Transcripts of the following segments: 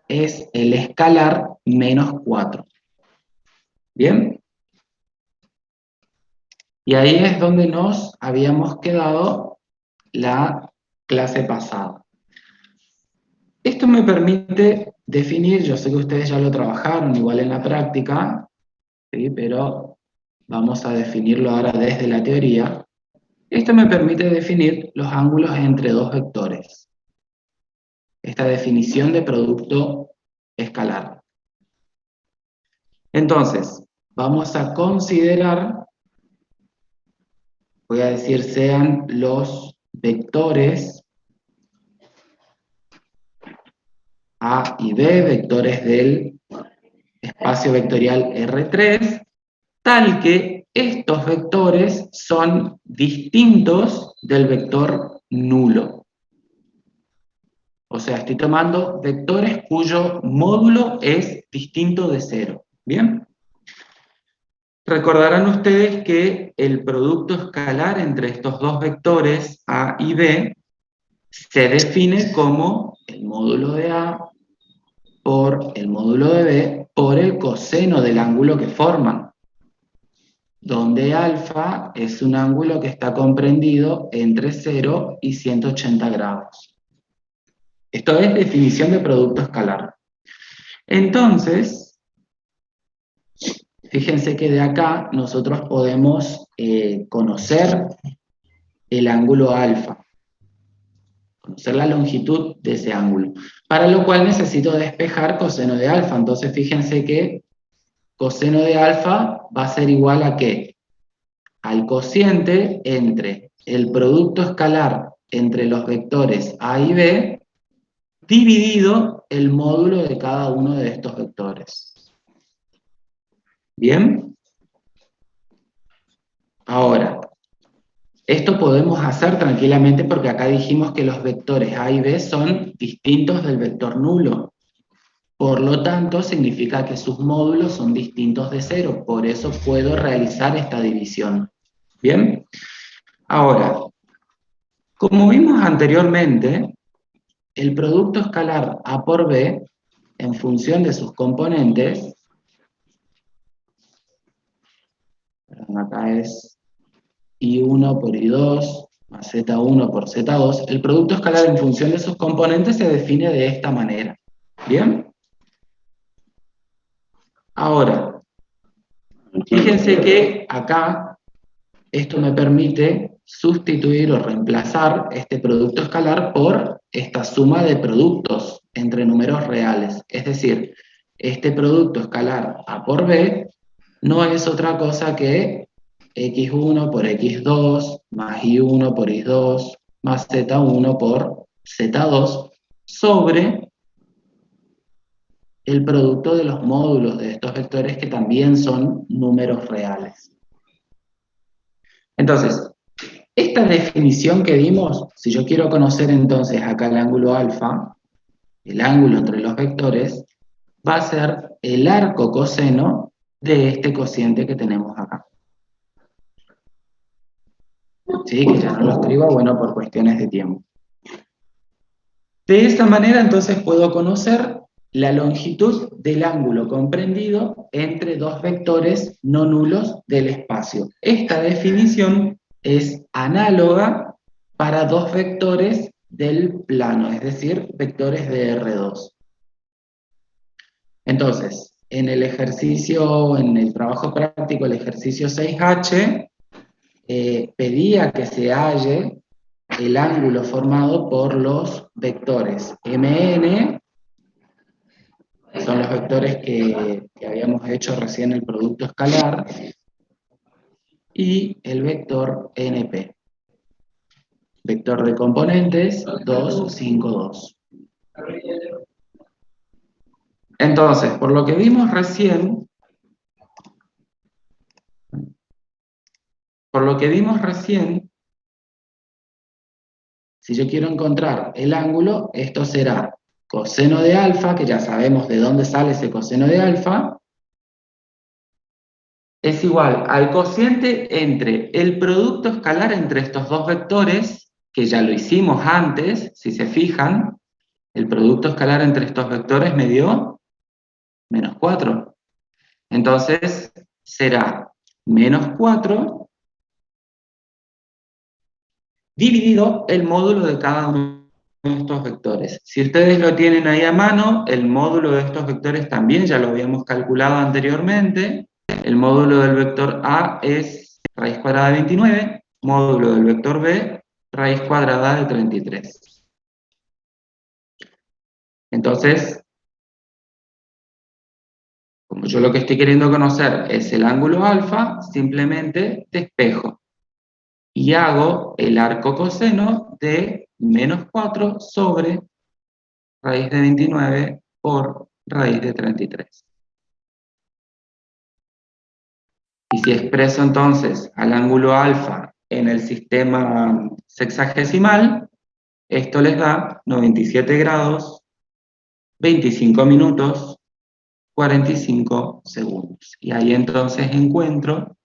es el escalar menos 4. ¿Bien? Y ahí es donde nos habíamos quedado la clase pasada. Esto me permite definir, yo sé que ustedes ya lo trabajaron igual en la práctica, ¿sí? Pero vamos a definirlo ahora desde la teoría. Esto me permite definir los ángulos entre dos vectores. Esta definición de producto escalar. Entonces, vamos a considerar, voy a decir, sean los vectores A y B, vectores del espacio vectorial R3, tal que estos vectores son distintos del vector nulo. O sea, estoy tomando vectores cuyo módulo es distinto de 0. ¿Bien? Recordarán ustedes que el producto escalar entre estos dos vectores A y B se define como el módulo de A por el módulo de B por el coseno del ángulo que forman, donde alfa es un ángulo que está comprendido entre 0 y 180 grados. Esto es definición de producto escalar. Entonces, fíjense que de acá nosotros podemos conocer el ángulo alfa, conocer la longitud de ese ángulo, para lo cual necesito despejar coseno de alfa. Entonces fíjense que coseno de alfa va a ser igual a ¿qué? Al cociente entre el producto escalar entre los vectores A y B dividido el módulo de cada uno de estos vectores. ¿Bien? Ahora, esto podemos hacer tranquilamente porque acá dijimos que los vectores A y B son distintos del vector nulo. Por lo tanto, significa que sus módulos son distintos de 0. Por eso puedo realizar esta división. ¿Bien? Ahora, como vimos anteriormente, el producto escalar A por B, en función de sus componentes, acá es I1 por I2 más Z1 por Z2, el producto escalar en función de sus componentes se define de esta manera. ¿Bien? Ahora, fíjense que acá esto me permite sustituir o reemplazar este producto escalar por esta suma de productos entre números reales. Es decir, este producto escalar A por B no es otra cosa que x1 por x2 más y1 por y2 más z1 por z2 sobre el producto de los módulos de estos vectores que también son números reales. Entonces, esta definición que dimos, si yo quiero conocer entonces acá el ángulo alfa, el ángulo entre los vectores, va a ser el arco coseno de este cociente que tenemos acá. Sí, que ya no lo escribo, bueno, por cuestiones de tiempo. De esa manera entonces puedo conocer la longitud del ángulo comprendido entre dos vectores no nulos del espacio. Esta definición es análoga para dos vectores del plano, es decir, vectores de R2. Entonces, en el ejercicio, en el trabajo práctico, el ejercicio 6H, pedía que se halle el ángulo formado por los vectores MN, son los vectores que habíamos hecho recién el producto escalar, y el vector NP. Vector de componentes 2, 5, 2. Entonces, por lo que vimos recién, si yo quiero encontrar el ángulo, esto será coseno de alfa, que ya sabemos de dónde sale ese coseno de alfa, es igual al cociente entre el producto escalar entre estos dos vectores, que ya lo hicimos antes, si se fijan, El producto escalar entre estos vectores me dio menos 4. Entonces, será menos 4 dividido el módulo de cada uno de estos vectores. Si ustedes lo tienen ahí a mano, el módulo de estos vectores también ya lo habíamos calculado anteriormente. El módulo del vector A es raíz cuadrada de 29, módulo del vector B, raíz cuadrada de 33. Entonces, como yo lo que estoy queriendo conocer es el ángulo alfa, simplemente despejo y hago el arco coseno de menos 4 sobre raíz de 29 por raíz de 33. Y si expreso entonces al ángulo alfa en el sistema sexagesimal, esto les da 97 grados, 25 minutos, 45 segundos. Y ahí entonces encuentro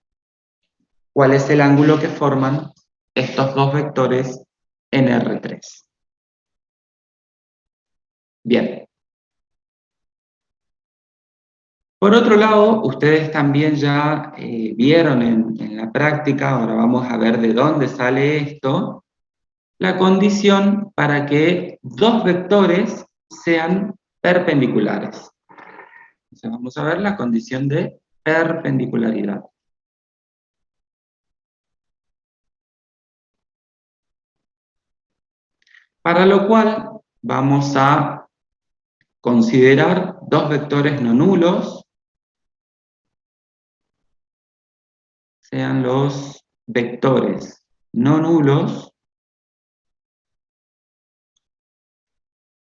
cuál es el ángulo que forman estos dos vectores en R3. Bien. Por otro lado, ustedes también ya vieron en la práctica, ahora vamos a ver de dónde sale esto, la condición para que dos vectores sean perpendiculares. Entonces vamos a ver la condición de perpendicularidad. Para lo cual vamos a considerar dos vectores no nulos, sean los vectores no nulos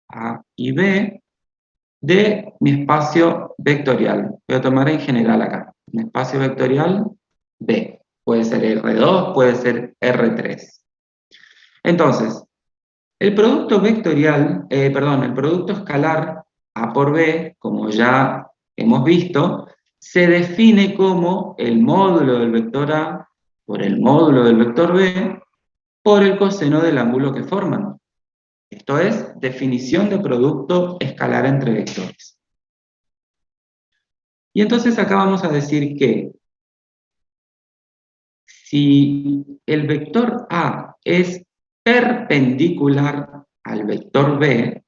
A y B de mi espacio vectorial. Voy a tomar en general acá, mi espacio vectorial B. Puede ser R2, puede ser R3. Entonces, el producto vectorial, el producto escalar A por B, como ya hemos visto, se define como el módulo del vector A por el módulo del vector B por el coseno del ángulo que forman. Esto es definición de producto escalar entre vectores. Y entonces acá vamos a decir que si el vector A es perpendicular al vector B,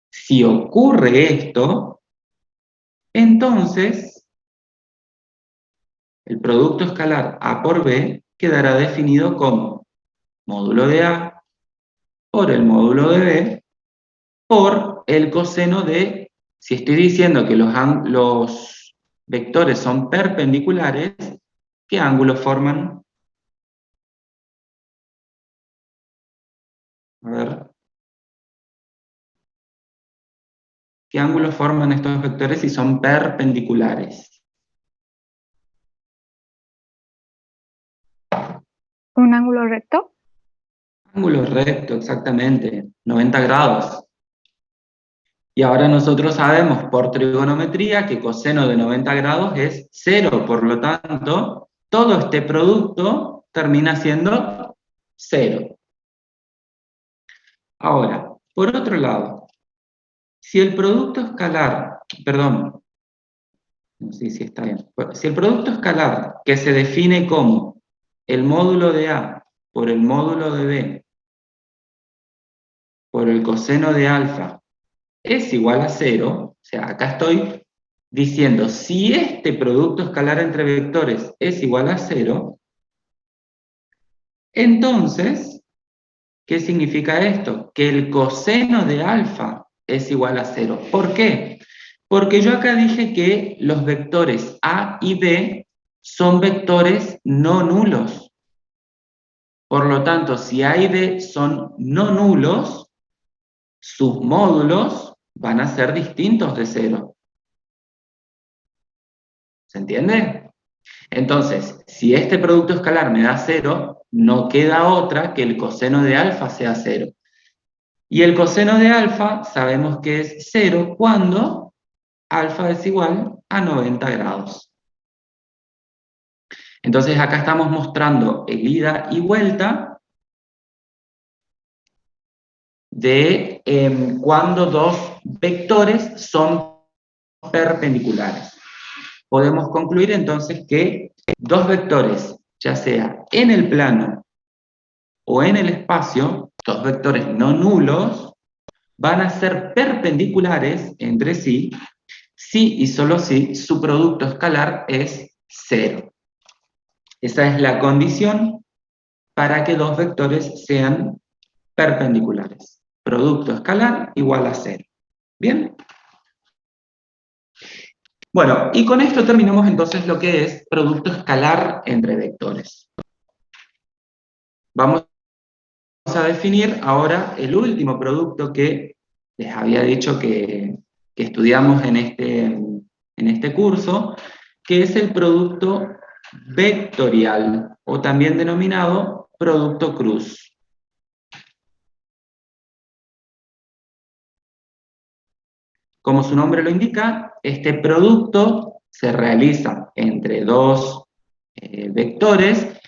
si ocurre esto, entonces el producto escalar A por B quedará definido como módulo de A por el módulo de B por el coseno de, si estoy diciendo que los vectores son perpendiculares, ¿qué ángulo forman? A ver. ¿Qué ángulos forman estos vectores si son perpendiculares? ¿Un ángulo recto? Ángulo recto, exactamente, 90 grados. Y ahora nosotros sabemos por trigonometría que coseno de 90 grados es 0, por lo tanto, todo este producto termina siendo 0. Ahora, por otro lado, si el producto escalar, perdón, no sé si está bien, si el producto escalar que se define como el módulo de A por el módulo de B por el coseno de alfa es igual a 0, o sea, acá estoy diciendo, si este producto escalar entre vectores es igual a 0, entonces, ¿qué significa esto? Que el coseno de alfa es igual a 0. ¿Por qué? Porque yo acá dije que los vectores A y B son vectores no nulos. Por lo tanto, si A y B son no nulos, sus módulos van a ser distintos de 0. ¿Se entiende? Entonces, si este producto escalar me da 0, no queda otra que el coseno de alfa sea 0. Y el coseno de alfa sabemos que es 0 cuando alfa es igual a 90 grados. Entonces acá estamos mostrando el ida y vuelta de cuando dos vectores son perpendiculares. Podemos concluir entonces que dos vectores, ya sea en el plano o en el espacio, dos vectores no nulos, van a ser perpendiculares entre sí, si y solo si su producto escalar es cero. Esa es la condición para que dos vectores sean perpendiculares. Producto escalar igual a cero. ¿Bien? Bueno, y con esto terminamos entonces lo que es producto escalar entre vectores. Vamos a definir ahora el último producto que les había dicho que estudiamos en este curso, que es el producto vectorial, o también denominado producto cruz. Como su nombre lo indica, este producto se realiza entre dos vectores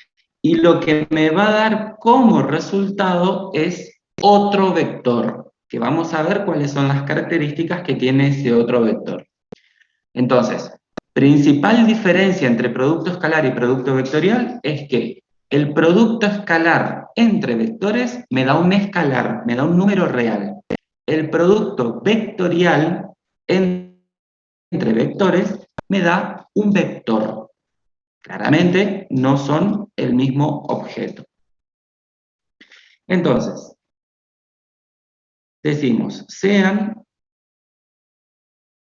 y lo que me va a dar como resultado es otro vector, que vamos a ver cuáles son las características que tiene ese otro vector. Entonces, principal diferencia entre producto escalar y producto vectorial es que el producto escalar entre vectores me da un escalar, me da un número real. El producto vectorial entre vectores me da un vector. Claramente no son el mismo objeto. Entonces, decimos, sean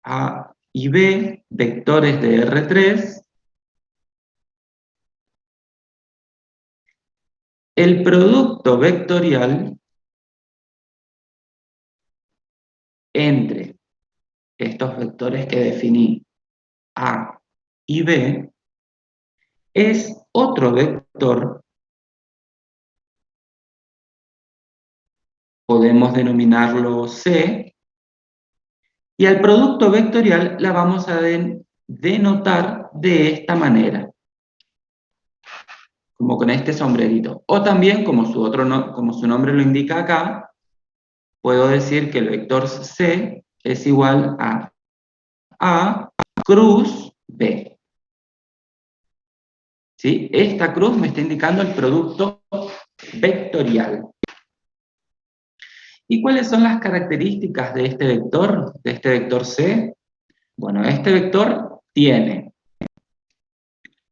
A y B vectores de R3, el producto vectorial entre estos vectores que definí, A y B, es otro vector, podemos denominarlo C, y al producto vectorial la vamos a denotar de esta manera, como con este sombrerito. O también, como su nombre lo indica acá, puedo decir que el vector C es igual a A cruz B. ¿Sí? Esta cruz me está indicando el producto vectorial. ¿Y cuáles son las características de este vector C? Bueno, este vector tiene,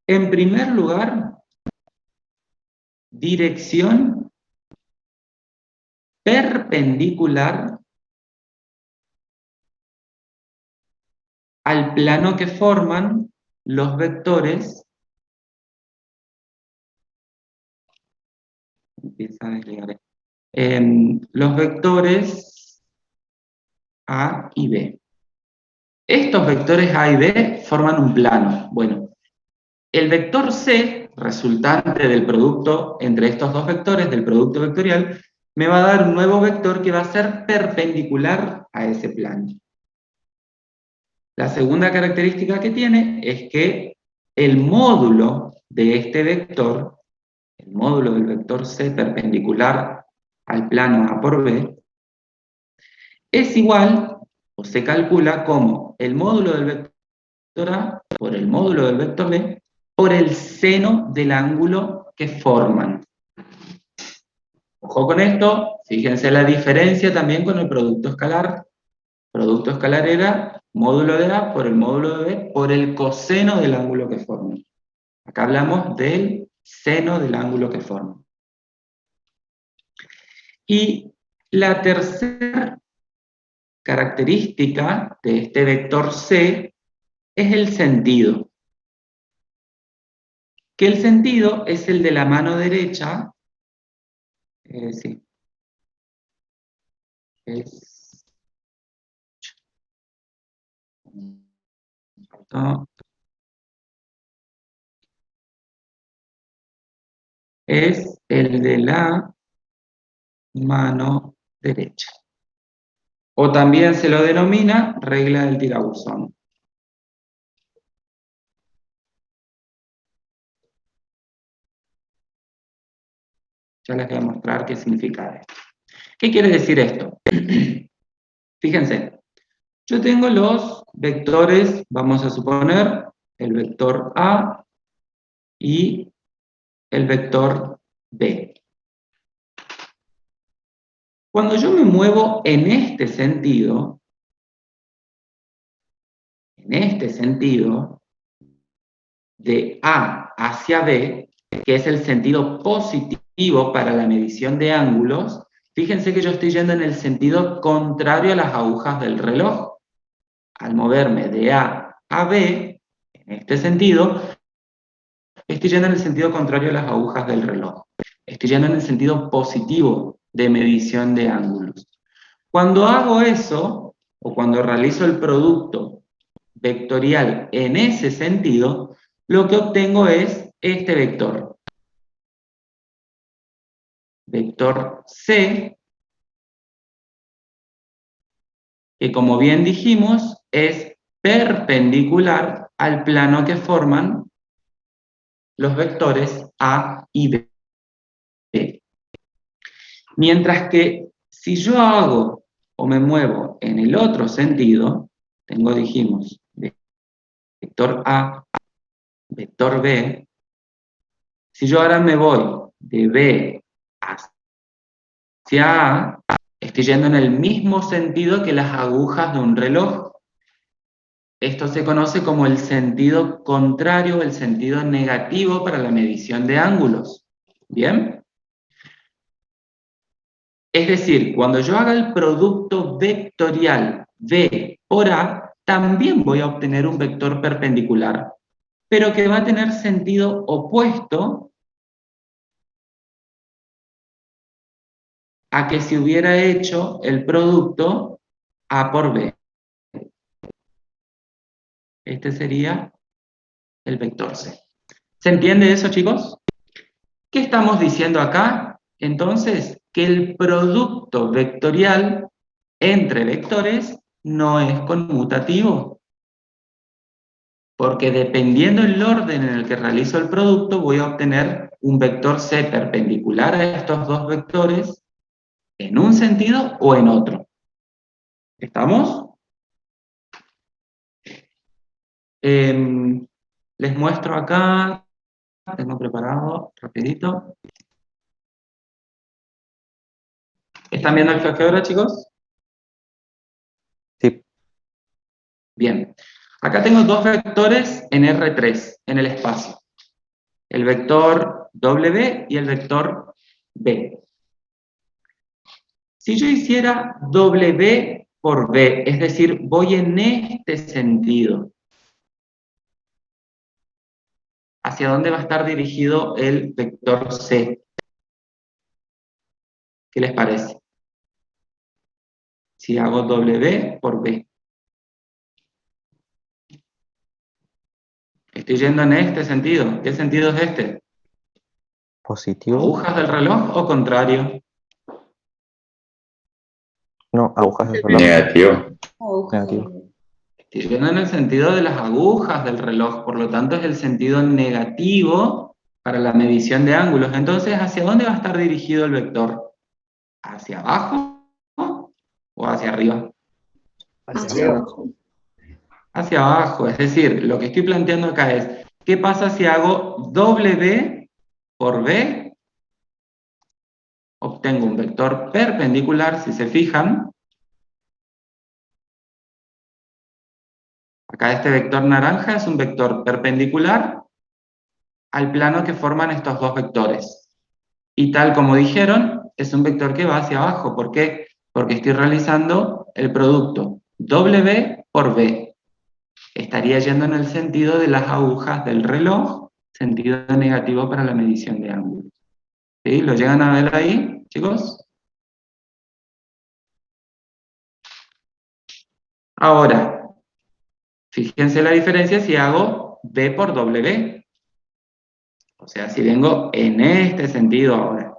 en primer lugar, dirección perpendicular al plano que forman los vectores. Empieza a desligar. Los vectores A y B. Estos vectores A y B forman un plano. Bueno, el vector C, resultante del producto entre estos dos vectores, del producto vectorial, me va a dar un nuevo vector que va a ser perpendicular a ese plano. La segunda característica que tiene es que el módulo de este vector, el módulo del vector C perpendicular al plano A por B, es igual, o se calcula como el módulo del vector A por el módulo del vector B por el seno del ángulo que forman. Ojo con esto, fíjense la diferencia también con el producto escalar. Producto escalar era módulo de A por el módulo de B por el coseno del ángulo que forman. Acá hablamos del seno del ángulo que forman. Y la tercera característica de este vector C es el sentido. Que el sentido es el de la mano derecha, sí, es el de la mano derecha. O también se lo denomina regla del tirabuzón. Ya les voy a mostrar qué significa esto. ¿Qué quiere decir esto? Fíjense, yo tengo los vectores, vamos a suponer, el vector A y el vector B. Cuando yo me muevo en este sentido, de A hacia B, que es el sentido positivo para la medición de ángulos, fíjense que yo estoy yendo en el sentido contrario a las agujas del reloj. Al moverme de A a B, en este sentido, estoy yendo en el sentido contrario a las agujas del reloj. Estoy yendo en el sentido positivo de medición de ángulos. Cuando hago eso, o cuando realizo el producto vectorial en ese sentido, lo que obtengo es este vector. Vector C, que como bien dijimos, es perpendicular al plano que forman los vectores A y B. Mientras que si yo hago o me muevo en el otro sentido, dijimos, vector A, vector B, si yo ahora me voy de B hacia A, estoy yendo en el mismo sentido que las agujas de un reloj. Esto se conoce como el sentido contrario, el sentido negativo para la medición de ángulos. ¿Bien? Es decir, cuando yo haga el producto vectorial B por A, también voy a obtener un vector perpendicular, pero que va a tener sentido opuesto a que si hubiera hecho el producto A por B. Este sería el vector C. ¿Se entiende eso, chicos? ¿Qué estamos diciendo acá? Entonces, que el producto vectorial entre vectores no es conmutativo, porque dependiendo del orden en el que realizo el producto, voy a obtener un vector C perpendicular a estos dos vectores en un sentido o en otro. ¿Estamos? Les muestro acá, tengo preparado rapidito. ¿Están viendo el GeoGebra, chicos? Sí. Bien. Acá tengo dos vectores en R3, en el espacio. El vector W y el vector B. Si yo hiciera W por B, es decir, voy en este sentido, ¿hacia dónde va a estar dirigido el vector C? ¿Qué les parece? Si hago W por B. Estoy yendo en este sentido. ¿Qué sentido es este? Positivo. ¿Agujas del reloj o contrario? No, agujas del reloj. Negativo. Negativo. Estoy yendo en el sentido de las agujas del reloj, por lo tanto es el sentido negativo para la medición de ángulos. Entonces, ¿hacia dónde va a estar dirigido el vector? ¿Hacia abajo o hacia arriba? Hacia abajo. Hacia abajo, es decir, lo que estoy planteando acá es, ¿qué pasa si hago W por B? Obtengo un vector perpendicular, si se fijan. Acá este vector naranja es un vector perpendicular al plano que forman estos dos vectores. Y tal como dijeron, es un vector que va hacia abajo. ¿Por qué? Porque estoy realizando el producto W por B. Estaría yendo en el sentido de las agujas del reloj, sentido negativo para la medición de ángulos. ¿Sí? ¿Lo llegan a ver ahí, chicos? Ahora, fíjense la diferencia si hago B por W. O sea, si vengo en este sentido ahora.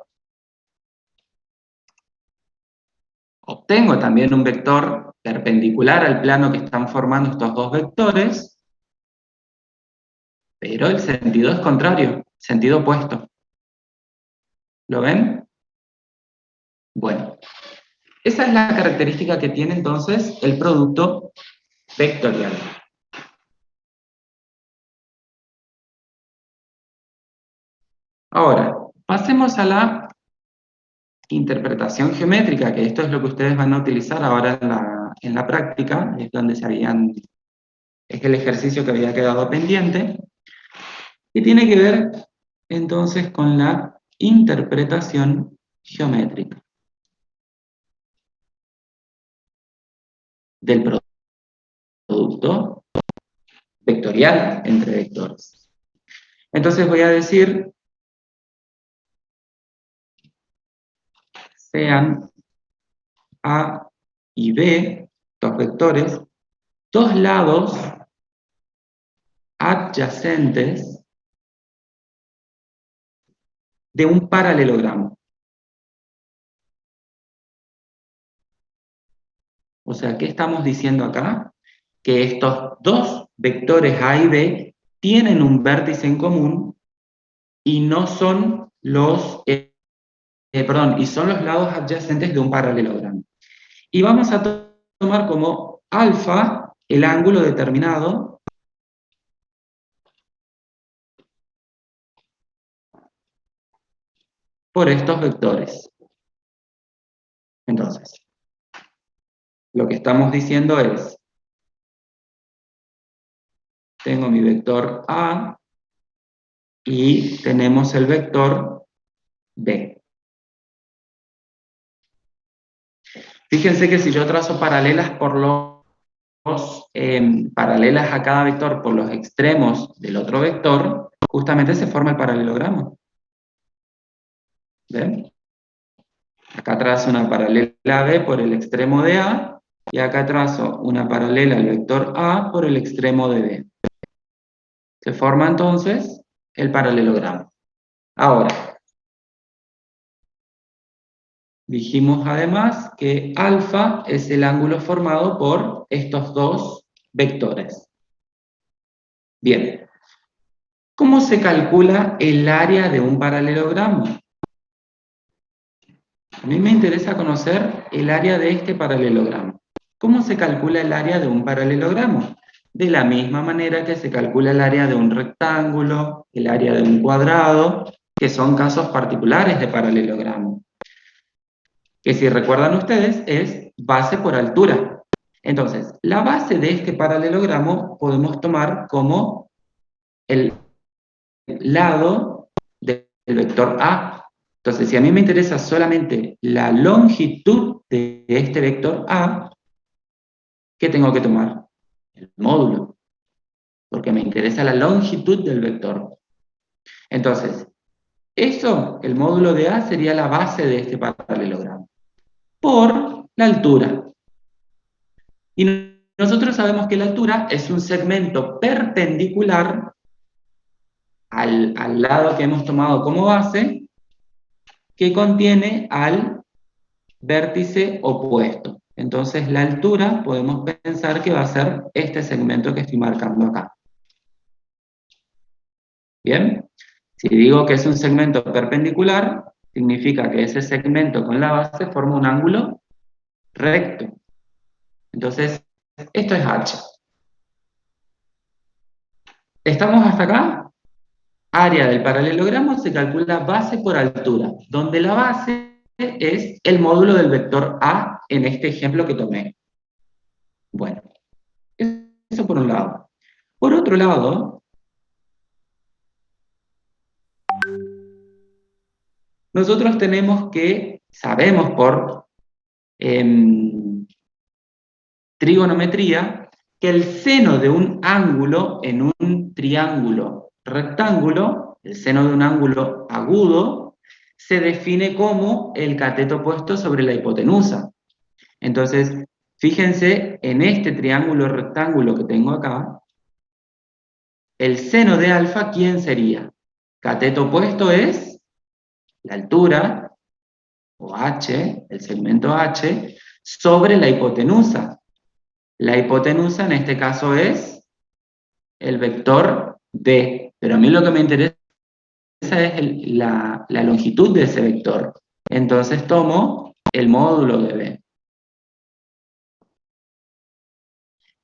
Obtengo también un vector perpendicular al plano que están formando estos dos vectores, pero el sentido es contrario, sentido opuesto. ¿Lo ven? Bueno, Esa es la característica que tiene entonces el producto vectorial. Ahora, pasemos a la interpretación geométrica, que esto es lo que ustedes van a utilizar ahora en la práctica, es donde es el ejercicio que había quedado pendiente, y tiene que ver entonces con la interpretación geométrica del producto vectorial entre vectores. Entonces voy a decir, sean A y B, dos vectores, dos lados adyacentes de un paralelogramo. O sea, ¿qué estamos diciendo acá? Que estos dos vectores A y B tienen un vértice en común y no son los, y son los lados adyacentes de un paralelogramo. Y vamos a tomar como alfa el ángulo determinado por estos vectores. Entonces, lo que estamos diciendo es, tengo mi vector A y tenemos el vector B. Fíjense que si yo trazo paralelas paralelas a cada vector por los extremos del otro vector, justamente se forma el paralelogramo. ¿Ven? Acá trazo una paralela B por el extremo de A, y acá trazo una paralela al vector A por el extremo de B. Se forma entonces el paralelogramo. Ahora, dijimos además que alfa es el ángulo formado por estos dos vectores. Bien, ¿cómo se calcula el área de un paralelogramo? A mí me interesa conocer el área de este paralelogramo. ¿Cómo se calcula el área de un paralelogramo? De la misma manera que se calcula el área de un rectángulo, el área de un cuadrado, que son casos particulares de paralelogramo. Que si recuerdan ustedes es base por altura. Entonces, la base de este paralelogramo podemos tomar como el lado del vector A. Entonces, si a mí me interesa solamente la longitud de este vector A, ¿qué tengo que tomar? El módulo, porque me interesa la longitud del vector. Entonces, eso, el módulo de A, sería la base de este paralelogramo, por la altura. Y nosotros sabemos que la altura es un segmento perpendicular al lado que hemos tomado como base, que contiene al vértice opuesto. Entonces la altura podemos pensar que va a ser este segmento que estoy marcando acá. ¿Bien? Si digo que es un segmento perpendicular, significa que ese segmento con la base forma un ángulo recto. Entonces, esto es H. ¿Estamos hasta acá? Área del paralelogramo se calcula base por altura, donde la base es el módulo del vector A en este ejemplo que tomé. Bueno, eso por un lado. Por otro lado, nosotros sabemos por trigonometría, que el seno de un ángulo en un triángulo rectángulo, el seno de un ángulo agudo, se define como el cateto opuesto sobre la hipotenusa. Entonces, fíjense en este triángulo rectángulo que tengo acá, el seno de alfa, ¿quién sería? Cateto opuesto es la altura, o H, el segmento H, sobre la hipotenusa. La hipotenusa en este caso es el vector D, pero a mí lo que me interesa es la longitud de ese vector. Entonces tomo el módulo de B.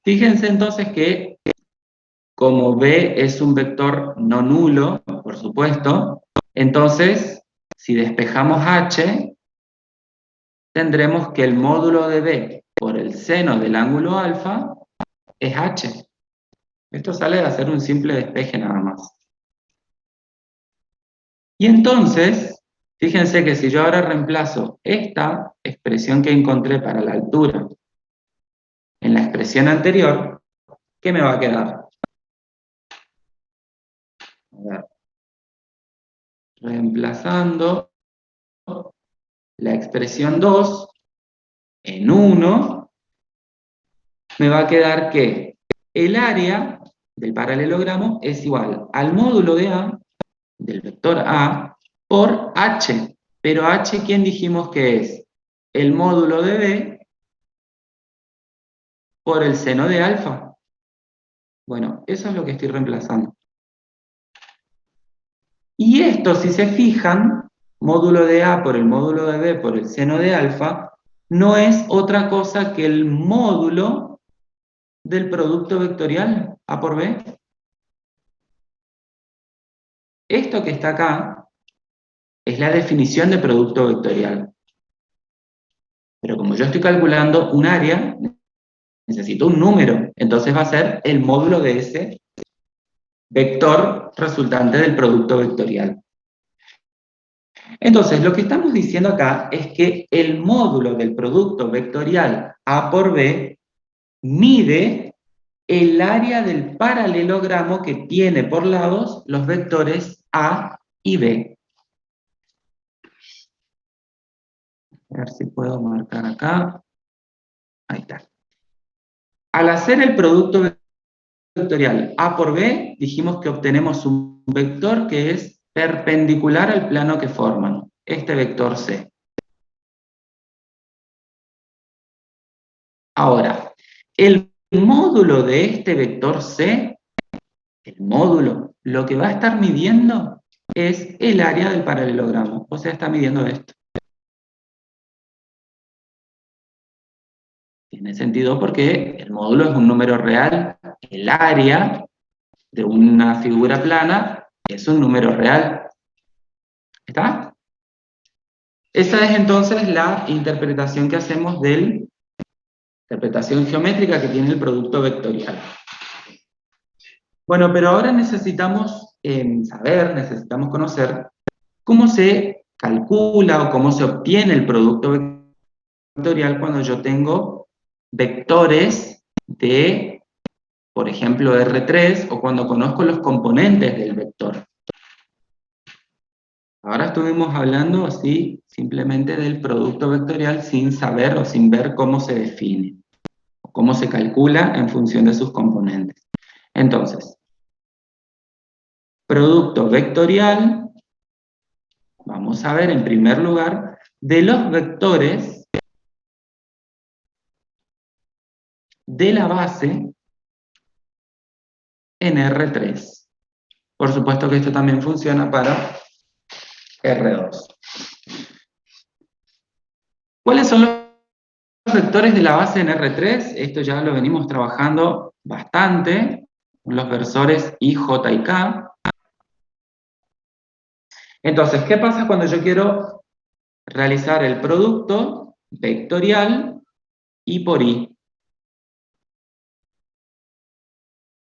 Fíjense entonces que como B es un vector no nulo, por supuesto, entonces si despejamos H, tendremos que el módulo de B por el seno del ángulo alfa es H. Esto sale de hacer un simple despeje nada más. Y entonces, fíjense que si yo ahora reemplazo esta expresión que encontré para la altura en la expresión anterior, ¿qué me va a quedar? A ver. Reemplazando la expresión 2 en 1, me va a quedar que el área del paralelogramo es igual al módulo de A, del vector A, por H. Pero H, ¿quién dijimos que es? El módulo de B por el seno de alfa. Bueno, eso es lo que estoy reemplazando. Y esto, si se fijan, módulo de A por el módulo de B por el seno de alfa, no es otra cosa que el módulo del producto vectorial A por B. Esto que está acá es la definición de producto vectorial. Pero como yo estoy calculando un área, necesito un número. Entonces va a ser el módulo de ese vector resultante del producto vectorial. Entonces, lo que estamos diciendo acá es que el módulo del producto vectorial A por B mide el área del paralelogramo que tiene por lados los vectores A y B. A ver si puedo marcar acá. Ahí está. Al hacer el producto vectorial A por B, dijimos que obtenemos un vector que es perpendicular al plano que forman, este vector C. Ahora, el módulo de este vector C, el módulo, lo que va a estar midiendo es el área del paralelogramo, o sea, está midiendo esto. Tiene sentido porque el módulo es un número real, el área de una figura plana es un número real. ¿Está? Esa es entonces la interpretación que hacemos de la interpretación geométrica que tiene el producto vectorial. Bueno, pero ahora necesitamos saber, necesitamos conocer cómo se calcula o cómo se obtiene el producto vectorial cuando yo tengo vectores de, por ejemplo, R3, o cuando conozco los componentes del vector. Ahora estuvimos hablando así simplemente del producto vectorial sin saber o sin ver cómo se define, o cómo se calcula en función de sus componentes. Entonces, producto vectorial, vamos a ver en primer lugar, de los vectores de la base en R3. Por supuesto que esto también funciona para R2. ¿Cuáles son los vectores de la base en R3? Esto ya lo venimos trabajando bastante, los versores I, J y K. Entonces, ¿qué pasa cuando yo quiero realizar el producto vectorial I por I?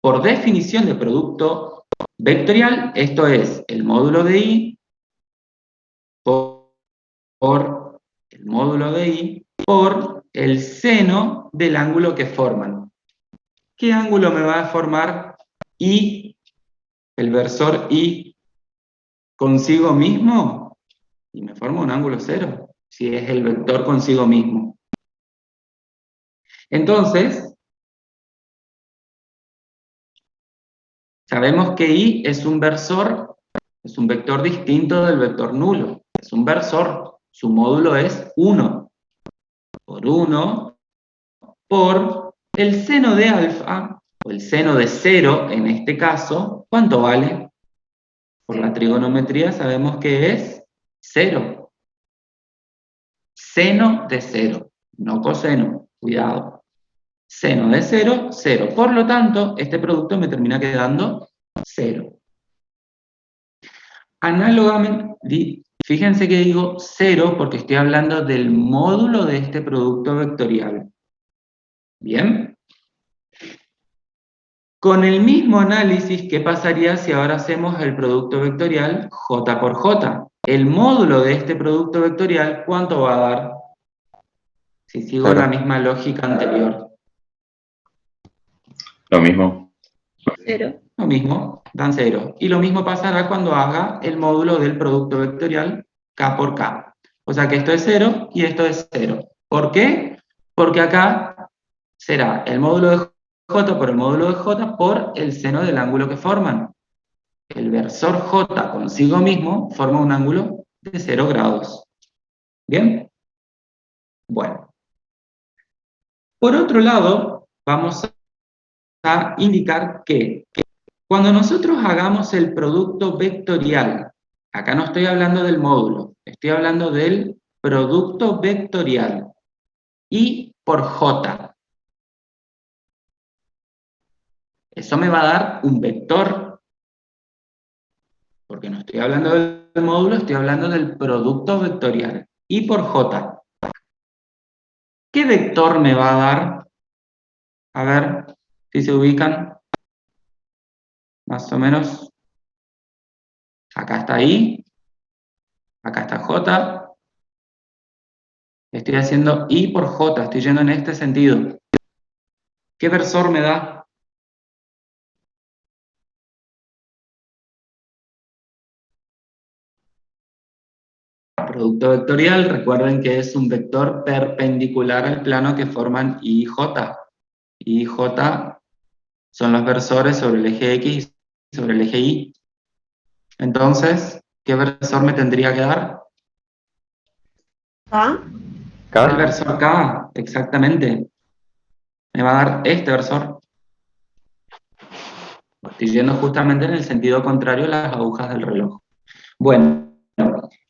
Por definición de producto vectorial, esto es el módulo de I por el módulo de I por el seno del ángulo que forman. ¿Qué ángulo me va a formar I, el versor I, consigo mismo? Y me forma un ángulo cero, si es el vector consigo mismo. Entonces, sabemos que I es un versor, es un vector distinto del vector nulo. Es un versor, su módulo es 1 por 1 por el seno de alfa, o el seno de 0 en este caso. ¿Cuánto vale? Por la trigonometría sabemos que es 0. Seno de 0, no coseno, cuidado. Seno de 0, 0. Por lo tanto, este producto me termina quedando 0. Análogamente, fíjense que digo 0 porque estoy hablando del módulo de este producto vectorial. ¿Bien? Con el mismo análisis, ¿qué pasaría si ahora hacemos el producto vectorial J por J? El módulo de este producto vectorial, ¿cuánto va a dar? Si sigo 0. la misma lógica anterior. Lo mismo. 0. Lo mismo, dan 0. Y lo mismo pasará cuando haga el módulo del producto vectorial K por K. O sea que esto es 0 y esto es 0. ¿Por qué? Porque acá será el módulo de J por el módulo de J por el seno del ángulo que forman. El versor J consigo mismo forma un ángulo de 0 grados. ¿Bien? Bueno. Por otro lado, vamos a indicar que cuando nosotros hagamos el producto vectorial, acá no estoy hablando del módulo, estoy hablando del producto vectorial, I por J. Eso me va a dar un vector, porque no estoy hablando del módulo, estoy hablando del producto vectorial, I por J. ¿Qué vector me va a dar? A ver si se ubican, más o menos. Acá está I, acá está J. Estoy haciendo I por J, estoy yendo en este sentido. ¿Qué versor me da? Producto vectorial, recuerden que es un vector perpendicular al plano que forman I y J. I y J son los versores sobre el eje X y sobre el eje Y. Entonces, ¿qué versor me tendría que dar? ¿Ah? El K. versor K, exactamente. Me va a dar este versor. Estoy yendo justamente en el sentido contrario a las agujas del reloj. Bueno,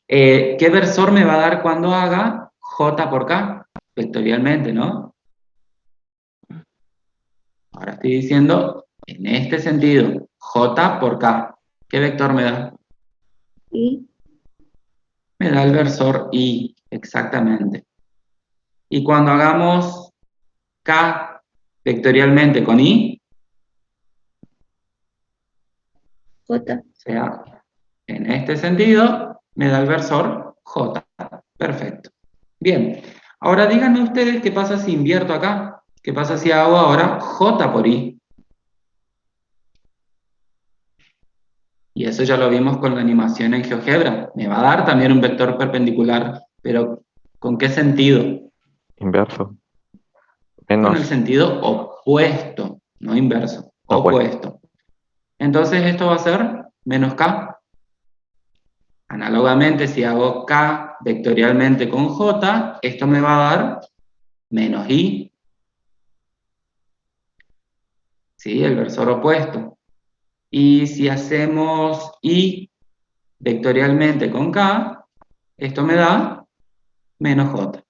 ¿qué versor me va a dar cuando haga J por K? Vectorialmente, ¿no? Ahora estoy diciendo en este sentido, J por K. ¿Qué vector me da? Y Me da el versor I, exactamente. Y cuando hagamos K vectorialmente con I, J. o sea, en este sentido, me da el versor J. Perfecto. Bien. Ahora díganme ustedes qué pasa si invierto acá. ¿Qué pasa si hago ahora J por I? Y eso ya lo vimos con la animación en GeoGebra. Me va a dar también un vector perpendicular, pero ¿con qué sentido? Inverso. Con el Menos. sentido opuesto, no inverso, Opuesto. opuesto. Entonces esto va a ser menos K. Análogamente, si hago K vectorialmente con J, esto me va a dar menos I. ¿Sí? El versor opuesto. Y si hacemos I vectorialmente con K, esto me da menos J.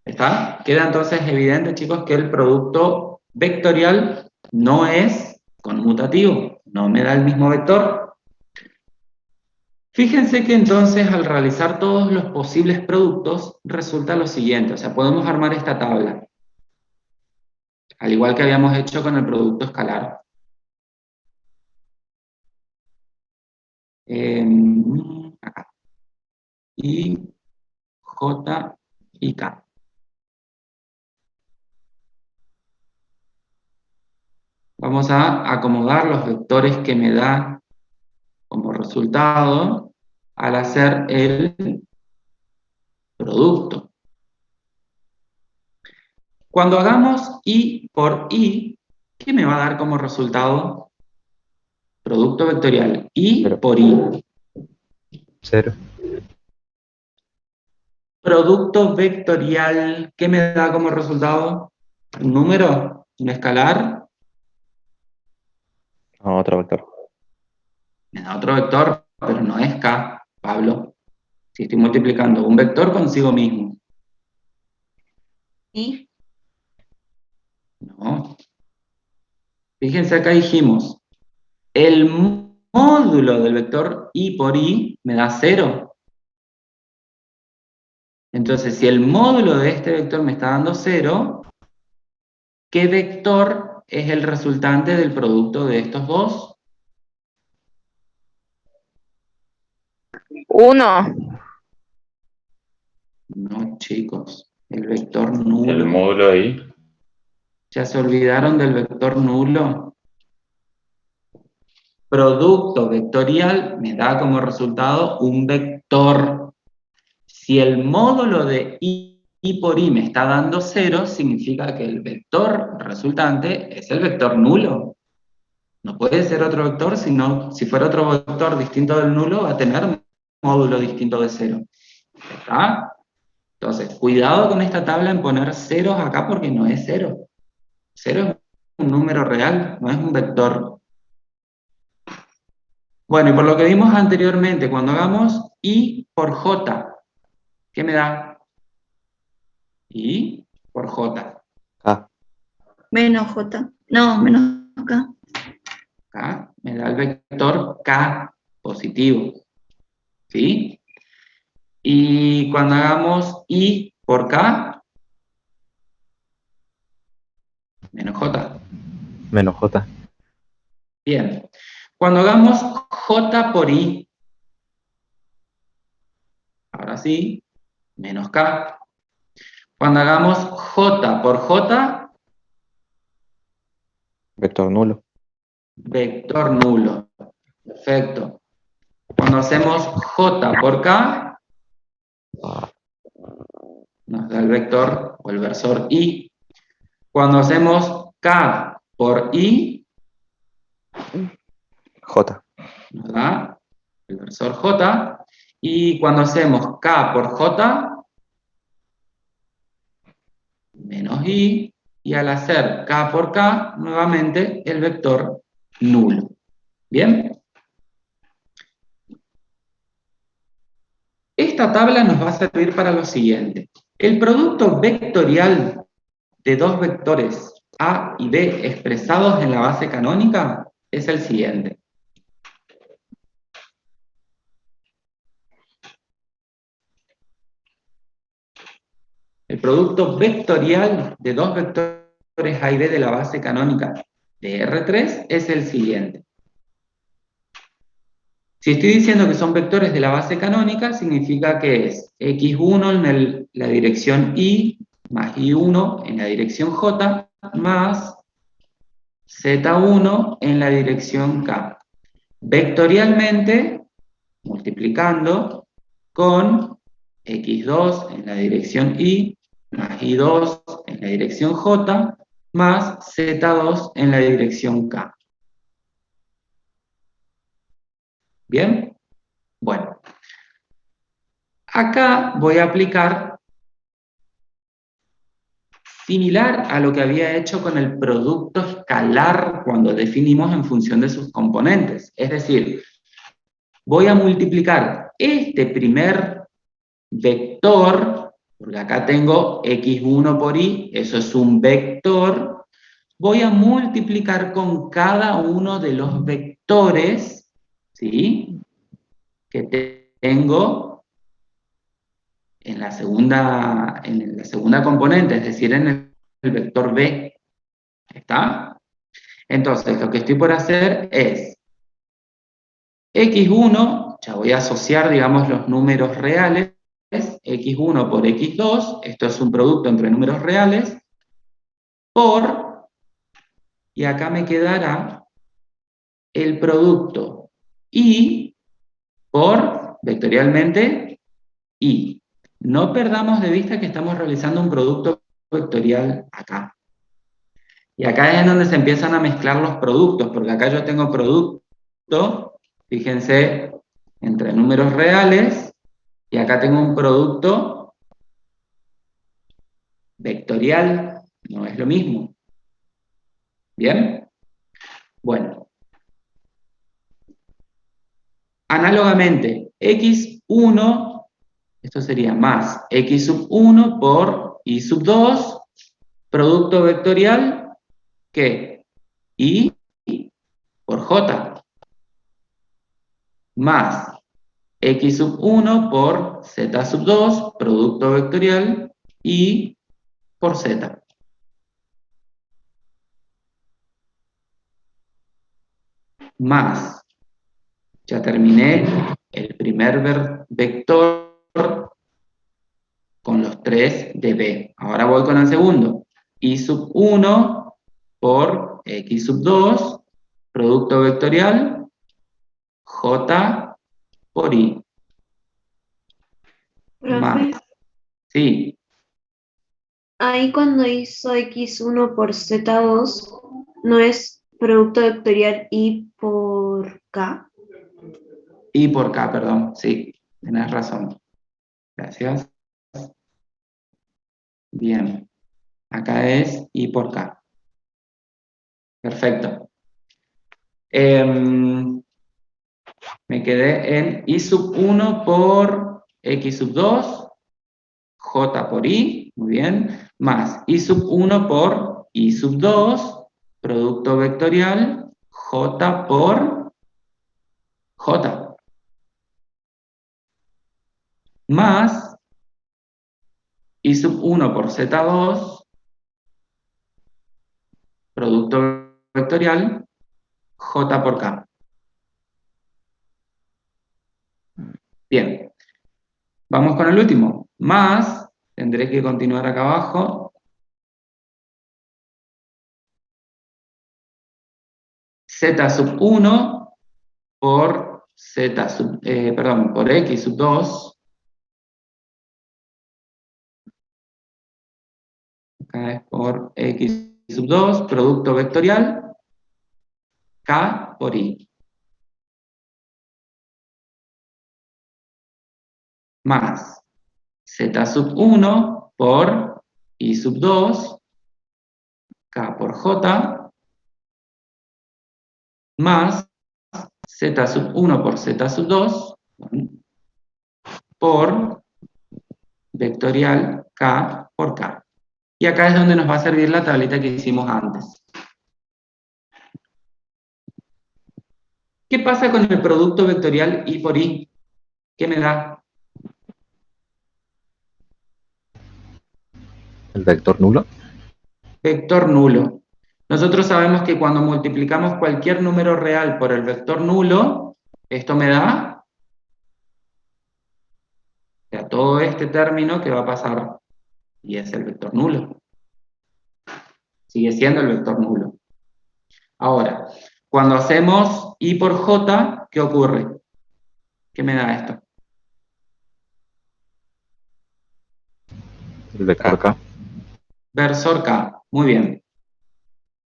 ¿Está? Queda entonces evidente, chicos, que el producto vectorial no es conmutativo, no me da el mismo vector. Fíjense que entonces al realizar todos los posibles productos resulta lo siguiente, o sea, podemos armar esta tabla, al igual que habíamos hecho con el producto escalar. Acá. I, J y K. Vamos a acomodar los vectores que me da como resultado al hacer el producto. Cuando hagamos I por I, ¿qué me va a dar como resultado? Producto vectorial. I Cero. por I. 0. Producto vectorial, ¿qué me da como resultado? ¿Un número? ¿Un escalar? No, otro vector. Me da otro vector, pero no es K, Pablo. Si estoy multiplicando un vector consigo mismo. Y Fíjense, acá dijimos, el módulo del vector i por i me da 0. Entonces, si el módulo de este vector me está dando 0, ¿qué vector es el resultante del producto de estos dos? 1. No, chicos, el vector nulo. El módulo ahí. ¿Ya se olvidaron del vector nulo? Producto vectorial me da como resultado un vector. Si el módulo de i por i me está dando 0, significa que el vector resultante es el vector nulo. No puede ser otro vector, sino si fuera otro vector distinto del nulo, va a tener un módulo distinto de 0. ¿Está? Entonces, cuidado con esta tabla en poner ceros acá porque no es 0. 0 es un número real, no es un vector. Bueno, y por lo que vimos anteriormente, cuando hagamos i por j, ¿qué me da? I por j. K. Menos J. No, menos K. Acá me da el vector k positivo. ¿Sí? Y cuando hagamos i por k, menos j. Menos J. Bien. Cuando hagamos j por i, ahora sí, menos k. Cuando hagamos j por j, Vector nulo. vector nulo. Perfecto. Cuando hacemos j por k, nos da el vector o el versor i. Cuando hacemos k por i, J. nos da el versor j. Y cuando hacemos k por j, menos i. Y al hacer k por k, nuevamente el vector nulo. ¿Bien? Esta tabla nos va a servir para lo siguiente. El producto vectorial de dos vectores A y B expresados en la base canónica es el siguiente. El producto vectorial de dos vectores A y B de la base canónica de R3 es el siguiente. Si estoy diciendo que son vectores de la base canónica, significa que es x1 en la dirección y más y1 en la dirección j más z1 en la dirección k. Vectorialmente, multiplicando con x2 en la dirección y más y2 en la dirección j más z2 en la dirección k. ¿Bien? Bueno. Acá voy a aplicar similar a lo que había hecho con el producto escalar cuando definimos en función de sus componentes. Es decir, voy a multiplicar este primer vector, porque acá tengo x1 por y, eso es un vector, voy a multiplicar con cada uno de los vectores, ¿sí?, que tengo en la segunda componente, es decir, en el vector b. ¿Está? Entonces, lo que estoy por hacer es x1, ya voy a asociar, digamos, los números reales, x1 por x2, esto es un producto entre números reales, por, y acá me quedará el producto y por, vectorialmente, y. No perdamos de vista que estamos realizando un producto vectorial acá. Y acá es donde se empiezan a mezclar los productos, porque acá yo tengo producto, fíjense, entre números reales, y acá tengo un producto vectorial, no es lo mismo. ¿Bien? Bueno. Análogamente, x1, esto sería más x sub 1 por y sub 2, producto vectorial, ¿qué? I por J, más X sub 1 por Z sub 2, producto vectorial, I por Z. Más, ya terminé el primer vector con los 3 de B. Ahora voy con el segundo. I sub 1 por X sub 2, producto vectorial, J por I. Profe, Más. Sí, ahí cuando hizo x1 por z2, ¿no es producto vectorial y por k? I por K, perdón. Sí, tenés razón. Gracias. Bien. Acá es I por K. Perfecto. Me quedé en I sub 1 por X sub 2, J por I, muy bien, más I sub 1 por I sub 2, producto vectorial, J por J, más I sub 1 por Z2, producto vectorial, J por K. Bien, vamos con el último, más, tendré que continuar acá abajo, Z sub 1 por Z sub, perdón, por X sub 2, acá es por X sub 2, producto vectorial, K por I. Más Z sub 1 por I sub 2, K por J, más Z sub 1 por Z sub 2, por vectorial K por K. Y acá es donde nos va a servir la tablita que hicimos antes. ¿Qué pasa con el producto vectorial I por I? ¿Qué me da? El vector nulo. Vector nulo. Nosotros sabemos que cuando multiplicamos cualquier número real por el vector nulo, esto me da, o sea, todo este término que va a pasar, y es el vector nulo. Sigue siendo el vector nulo. Ahora, cuando hacemos I por J, ¿qué ocurre? ¿Qué me da esto? El vector K. Versor K. Muy bien.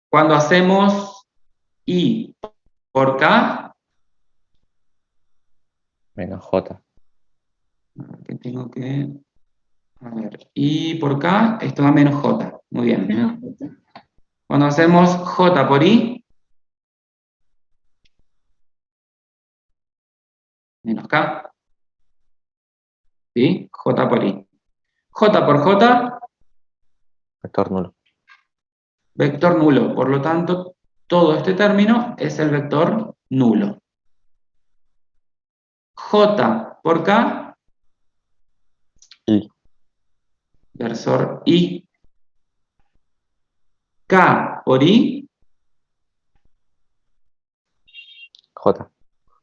Cuando hacemos I por K, Menos J. que tengo que... A ver, I por K, esto da menos J. Muy bien. Menos J. Cuando hacemos J por I, menos K. ¿Sí? J por I. J por J, Vector nulo. vector nulo. Por lo tanto, todo este término es el vector nulo. J por K, Y versor I. K por I, J.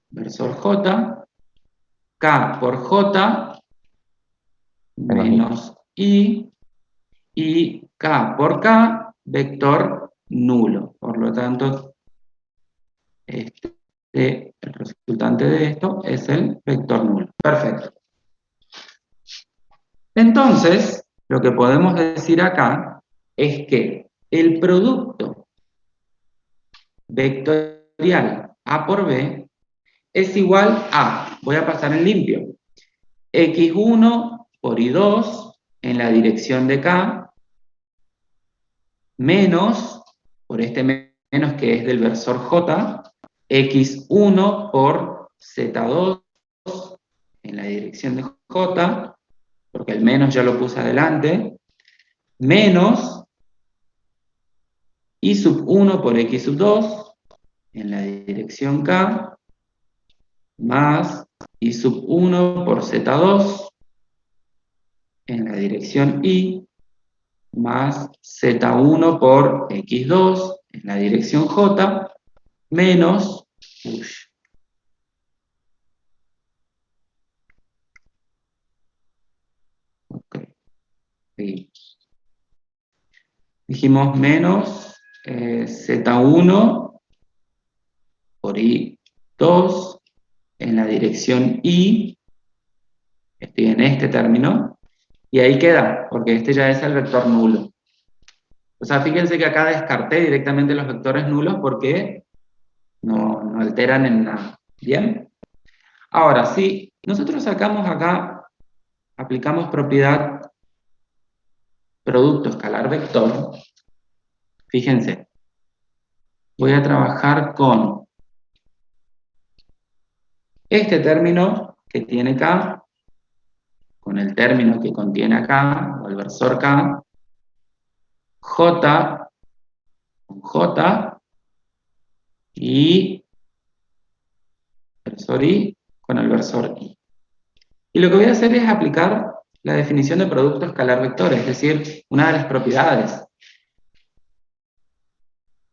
versor J. K por J, menos I. Y K por K, vector nulo. Por lo tanto, el resultante de esto es el vector nulo. Perfecto. Entonces, lo que podemos decir acá es que el producto vectorial A por B es igual a, voy a pasar en limpio, X1 por Y2 en la dirección de K, menos, por este menos que es del versor J, X1 por Z2 en la dirección de J, porque el menos ya lo puse adelante, menos y sub 1 por x sub 2 en la dirección K, más y sub 1 por z2 en la dirección Y, más z1 por x2 en la dirección J, menos, seguimos. Dijimos menos z1 por y2 en la dirección y, estoy en este término, y ahí queda, porque este ya es el vector nulo. O sea, fíjense que acá descarté directamente los vectores nulos porque no alteran en nada. ¿Bien? Ahora, si nosotros sacamos acá, aplicamos propiedad producto escalar vector, fíjense, voy a trabajar con este término que tiene K, con el término que contiene acá, o el versor K, J con J, y versor I con el versor I. Y lo que voy a hacer es aplicar la definición de producto escalar vector, es decir, una de las propiedades.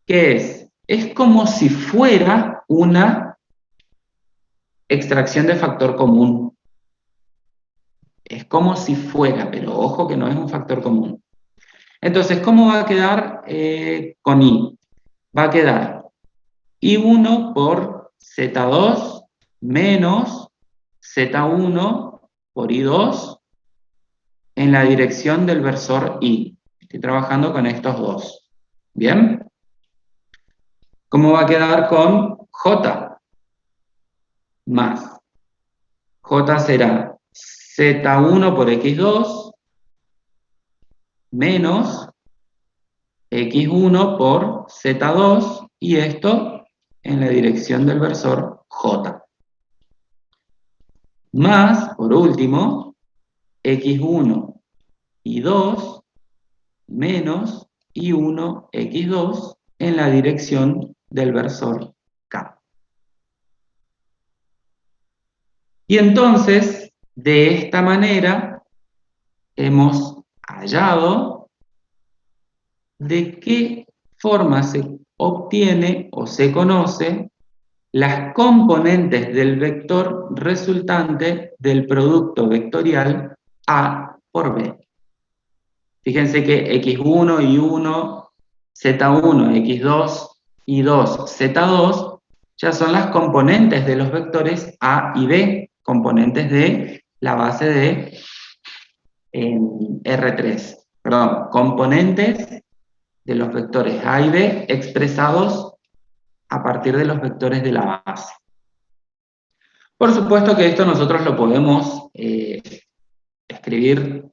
¿Qué es? Es como si fuera una extracción de factor común. Es como si fuera, pero ojo que no es un factor común. Entonces, ¿cómo va a quedar con I? Va a quedar I1 por Z2 menos Z1 por I2 en la dirección del versor I. Estoy trabajando con estos dos. ¿Bien? ¿Cómo va a quedar con J? Más. J será Z1 por X2 menos X1 por Z2 y esto en la dirección del versor J. Más, por último, X1 y 2 menos Y1 X2 en la dirección del versor K. Y entonces, de esta manera, hemos hallado de qué forma se obtiene o se conoce las componentes del vector resultante del producto vectorial A por B. Fíjense que X1, Y1, Z1, X2, Y2, Z2 ya son las componentes de los vectores A y B, componentes de la base de R3. Perdón, componentes de los vectores A y B expresados a partir de los vectores de la base. Por supuesto que esto nosotros lo podemos escribir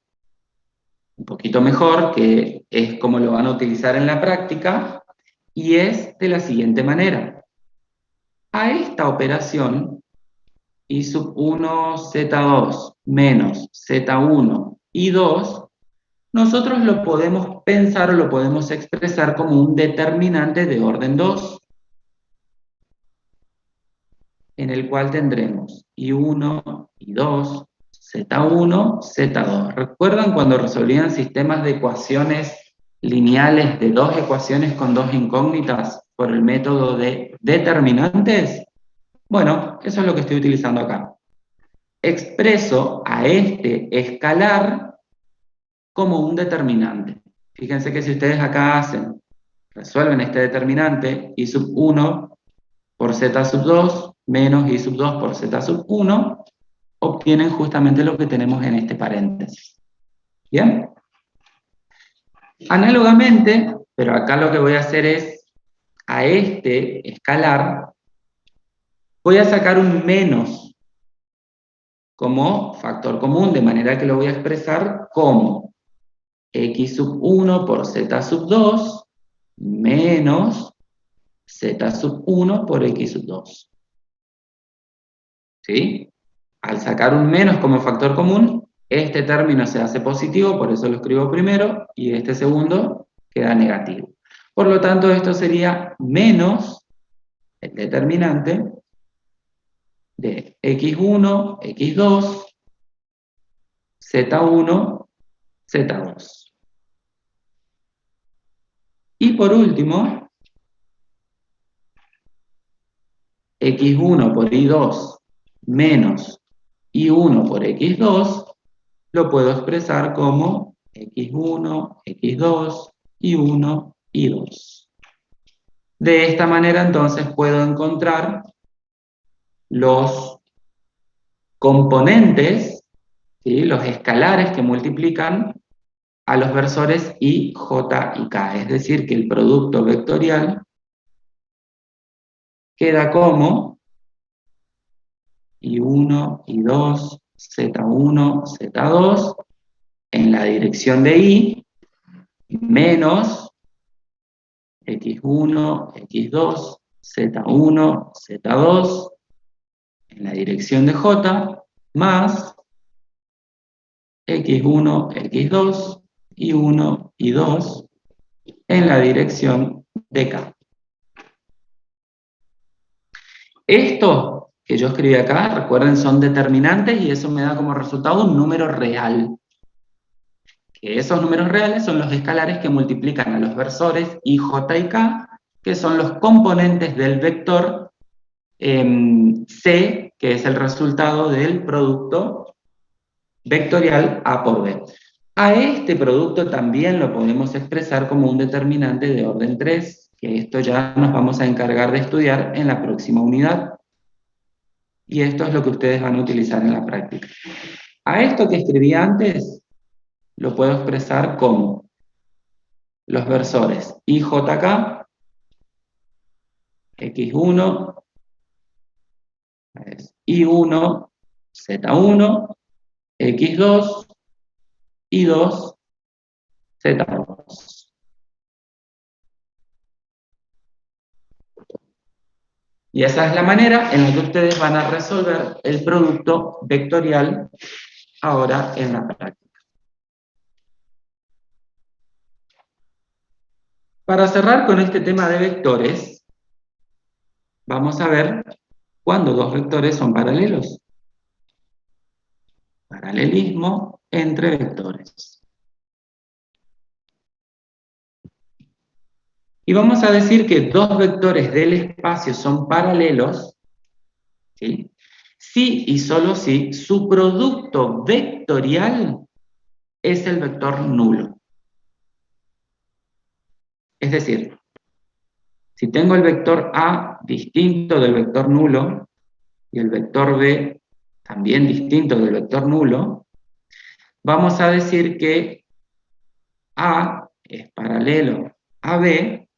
un poquito mejor, que es como lo van a utilizar en la práctica, y es de la siguiente manera. A esta operación, I sub 1 Z2 menos Z1 I2, nosotros lo podemos pensar o lo podemos expresar como un determinante de orden 2, en el cual tendremos I1, I2, Z1, Z2. ¿Recuerdan cuando resolvían sistemas de ecuaciones lineales de dos ecuaciones con dos incógnitas por el método de determinantes? Bueno, eso es lo que estoy utilizando acá. Expreso a este escalar como un determinante. Fíjense que si ustedes acá resuelven este determinante, I sub 1 por Z sub 2 menos I sub 2 por Z sub 1, obtienen justamente lo que tenemos en este paréntesis. ¿Bien? Análogamente, pero acá lo que voy a hacer es, a este escalar, voy a sacar un menos como factor común, de manera que lo voy a expresar como X sub 1 por Z sub 2 menos Z sub 1 por X sub 2. ¿Sí? Al sacar un menos como factor común, este término se hace positivo, por eso lo escribo primero, y este segundo queda negativo. Por lo tanto, esto sería menos el determinante de x1, x2, z1, z2. Y por último, x1 por y2 menos y1 por x2, lo puedo expresar como x1, x2, y1, y2. De esta manera entonces puedo encontrar los componentes, ¿sí?, los escalares que multiplican a los versores i, j y k. Es decir, que el producto vectorial queda como i1, i2, z1, z2 en la dirección de i menos x1, x2, z1, z2 en la dirección de j más x1, x2, y1, y2 en la dirección de k. Esto que yo escribí acá, recuerden, son determinantes y eso me da como resultado un número real. Que esos números reales son los escalares que multiplican a los versores i, j y k, que son los componentes del vector c, que es el resultado del producto vectorial a por b. A este producto también lo podemos expresar como un determinante de orden 3, que esto ya nos vamos a encargar de estudiar en la próxima unidad. Y esto es lo que ustedes van a utilizar en la práctica. A esto que escribí antes, lo puedo expresar como los versores IJK, X1, I1, Z1, X2, I2, Z2. Y esa es la manera en la que ustedes van a resolver el producto vectorial ahora en la práctica. Para cerrar con este tema de vectores, vamos a ver cuándo dos vectores son paralelos. Paralelismo entre vectores. Y vamos a decir que dos vectores del espacio son paralelos, ¿sí?, si y solo si su producto vectorial es el vector nulo. Es decir, si tengo el vector A distinto del vector nulo y el vector B también distinto del vector nulo, vamos a decir que A es paralelo a B.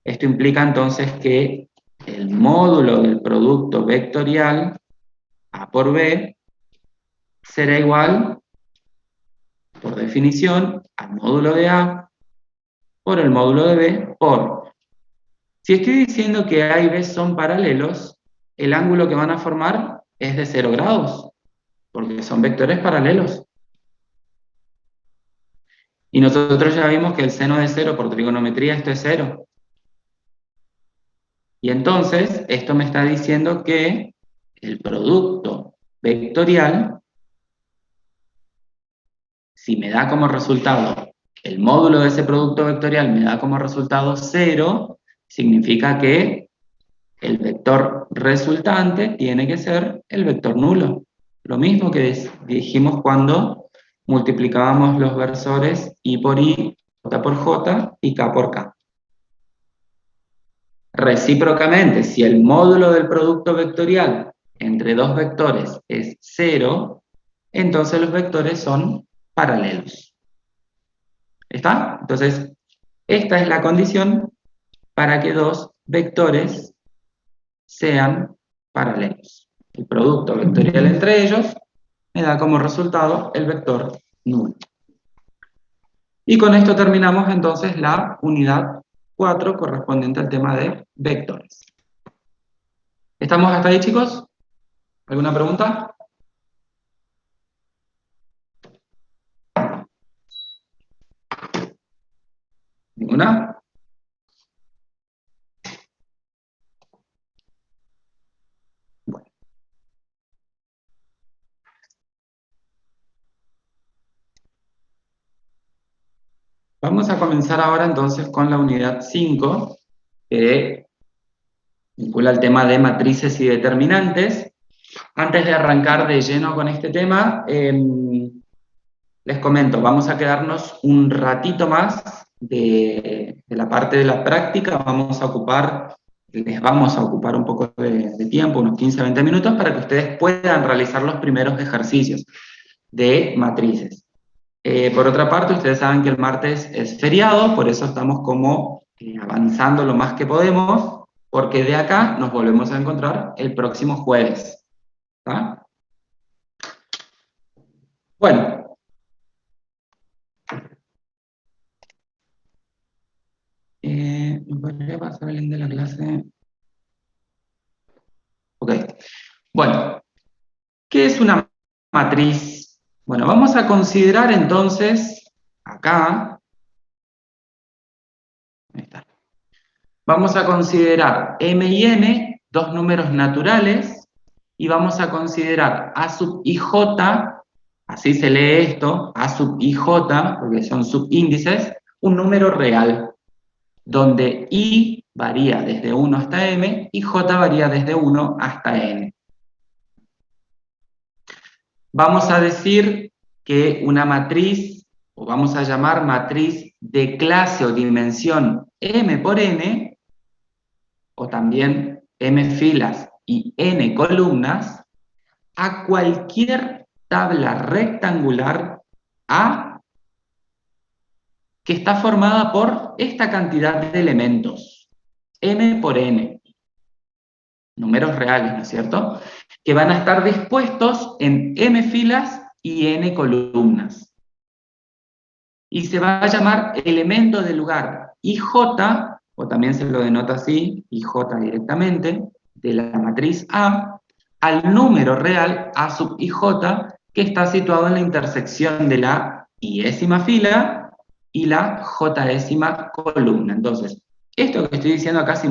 Esto implica entonces que el módulo del producto vectorial A por B será igual, por definición, al módulo de A por el módulo de B por... Si estoy diciendo que A y B son paralelos, el ángulo que van a formar es de 0 grados, porque son vectores paralelos. Y nosotros ya vimos que el seno de 0 por trigonometría esto es 0. Y entonces, esto me está diciendo que el producto vectorial, si me da como resultado, el módulo de ese producto vectorial me da como resultado 0, significa que el vector resultante tiene que ser el vector nulo. Lo mismo que dijimos cuando multiplicábamos los versores i por i, j por j y k por k. Recíprocamente, si el módulo del producto vectorial entre dos vectores es 0, entonces los vectores son paralelos. ¿Está? Entonces, esta es la condición para que dos vectores sean paralelos. El producto vectorial entre ellos me da como resultado el vector nulo. Y con esto terminamos entonces la unidad 4 correspondiente al tema de vectores. ¿Estamos hasta ahí, chicos? ¿Alguna pregunta? ¿Ninguna? Bueno. Vamos a comenzar ahora entonces con la unidad 5, que vincula el tema de matrices y determinantes. Antes de arrancar de lleno con este tema, les comento, vamos a quedarnos un ratito más de la parte de la práctica, les vamos a ocupar un poco de tiempo, unos 15-20 minutos, para que ustedes puedan realizar los primeros ejercicios de matrices. Por otra parte, ustedes saben que el martes es feriado, por eso estamos como avanzando lo más que podemos, porque de acá nos volvemos a encontrar el próximo jueves. ¿Tá? Bueno. ¿Me podría pasar el link de la clase? Ok. Bueno, ¿qué es una matriz? Bueno, vamos a considerar entonces, acá, ahí está. Vamos a considerar M y N, dos números naturales, y vamos a considerar A sub i j, así se lee esto, A sub i j, porque son subíndices, un número real, donde i varía desde 1 hasta m y j varía desde 1 hasta n. Vamos a decir que una matriz, o vamos a llamar matriz de clase o dimensión m por n, o también m filas y n columnas, a cualquier tabla rectangular A que está formada por esta cantidad de elementos, m por n, números reales, ¿no es cierto?, que van a estar dispuestos en m filas y n columnas. Y se va a llamar elemento del lugar ij, o también se lo denota así, ij directamente, de la matriz A, al número real A sub ij, que está situado en la intersección de la iésima fila y la jésima columna. Entonces, esto que estoy diciendo acá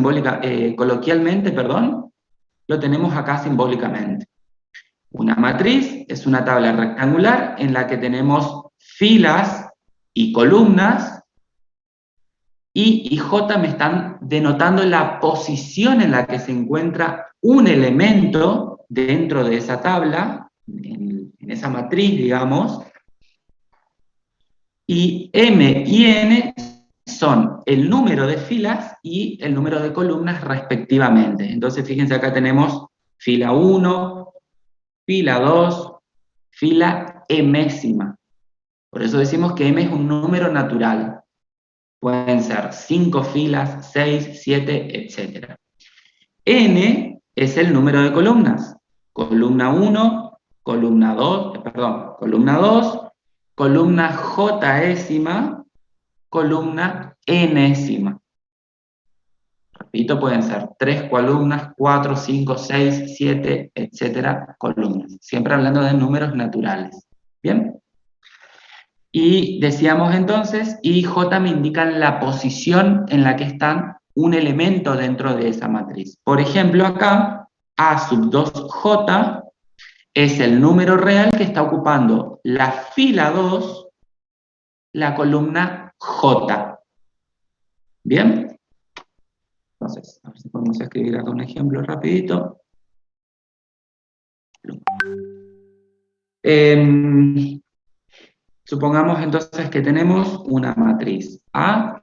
coloquialmente, lo tenemos acá simbólicamente. Una matriz es una tabla rectangular en la que tenemos filas y columnas, I y J me están denotando la posición en la que se encuentra un elemento dentro de esa tabla, en esa matriz, digamos, y M y N son el número de filas y el número de columnas respectivamente. Entonces, fíjense, acá tenemos fila 1, fila 2, fila mésima. Por eso decimos que M es un número natural. Pueden ser 5 filas, 6, 7, etc. N es el número de columnas. Columna 1, columna 2, columna jésima, columna enésima. Repito, pueden ser 3 columnas, 4, 5, 6, 7, etcétera, columnas. Siempre hablando de números naturales. ¿Bien? Y decíamos entonces, I y J me indican la posición en la que están un elemento dentro de esa matriz. Por ejemplo, acá, A sub 2J es el número real que está ocupando la fila 2, la columna J. ¿Bien? Entonces, a ver si podemos escribir acá un ejemplo rapidito. Supongamos entonces que tenemos una matriz A,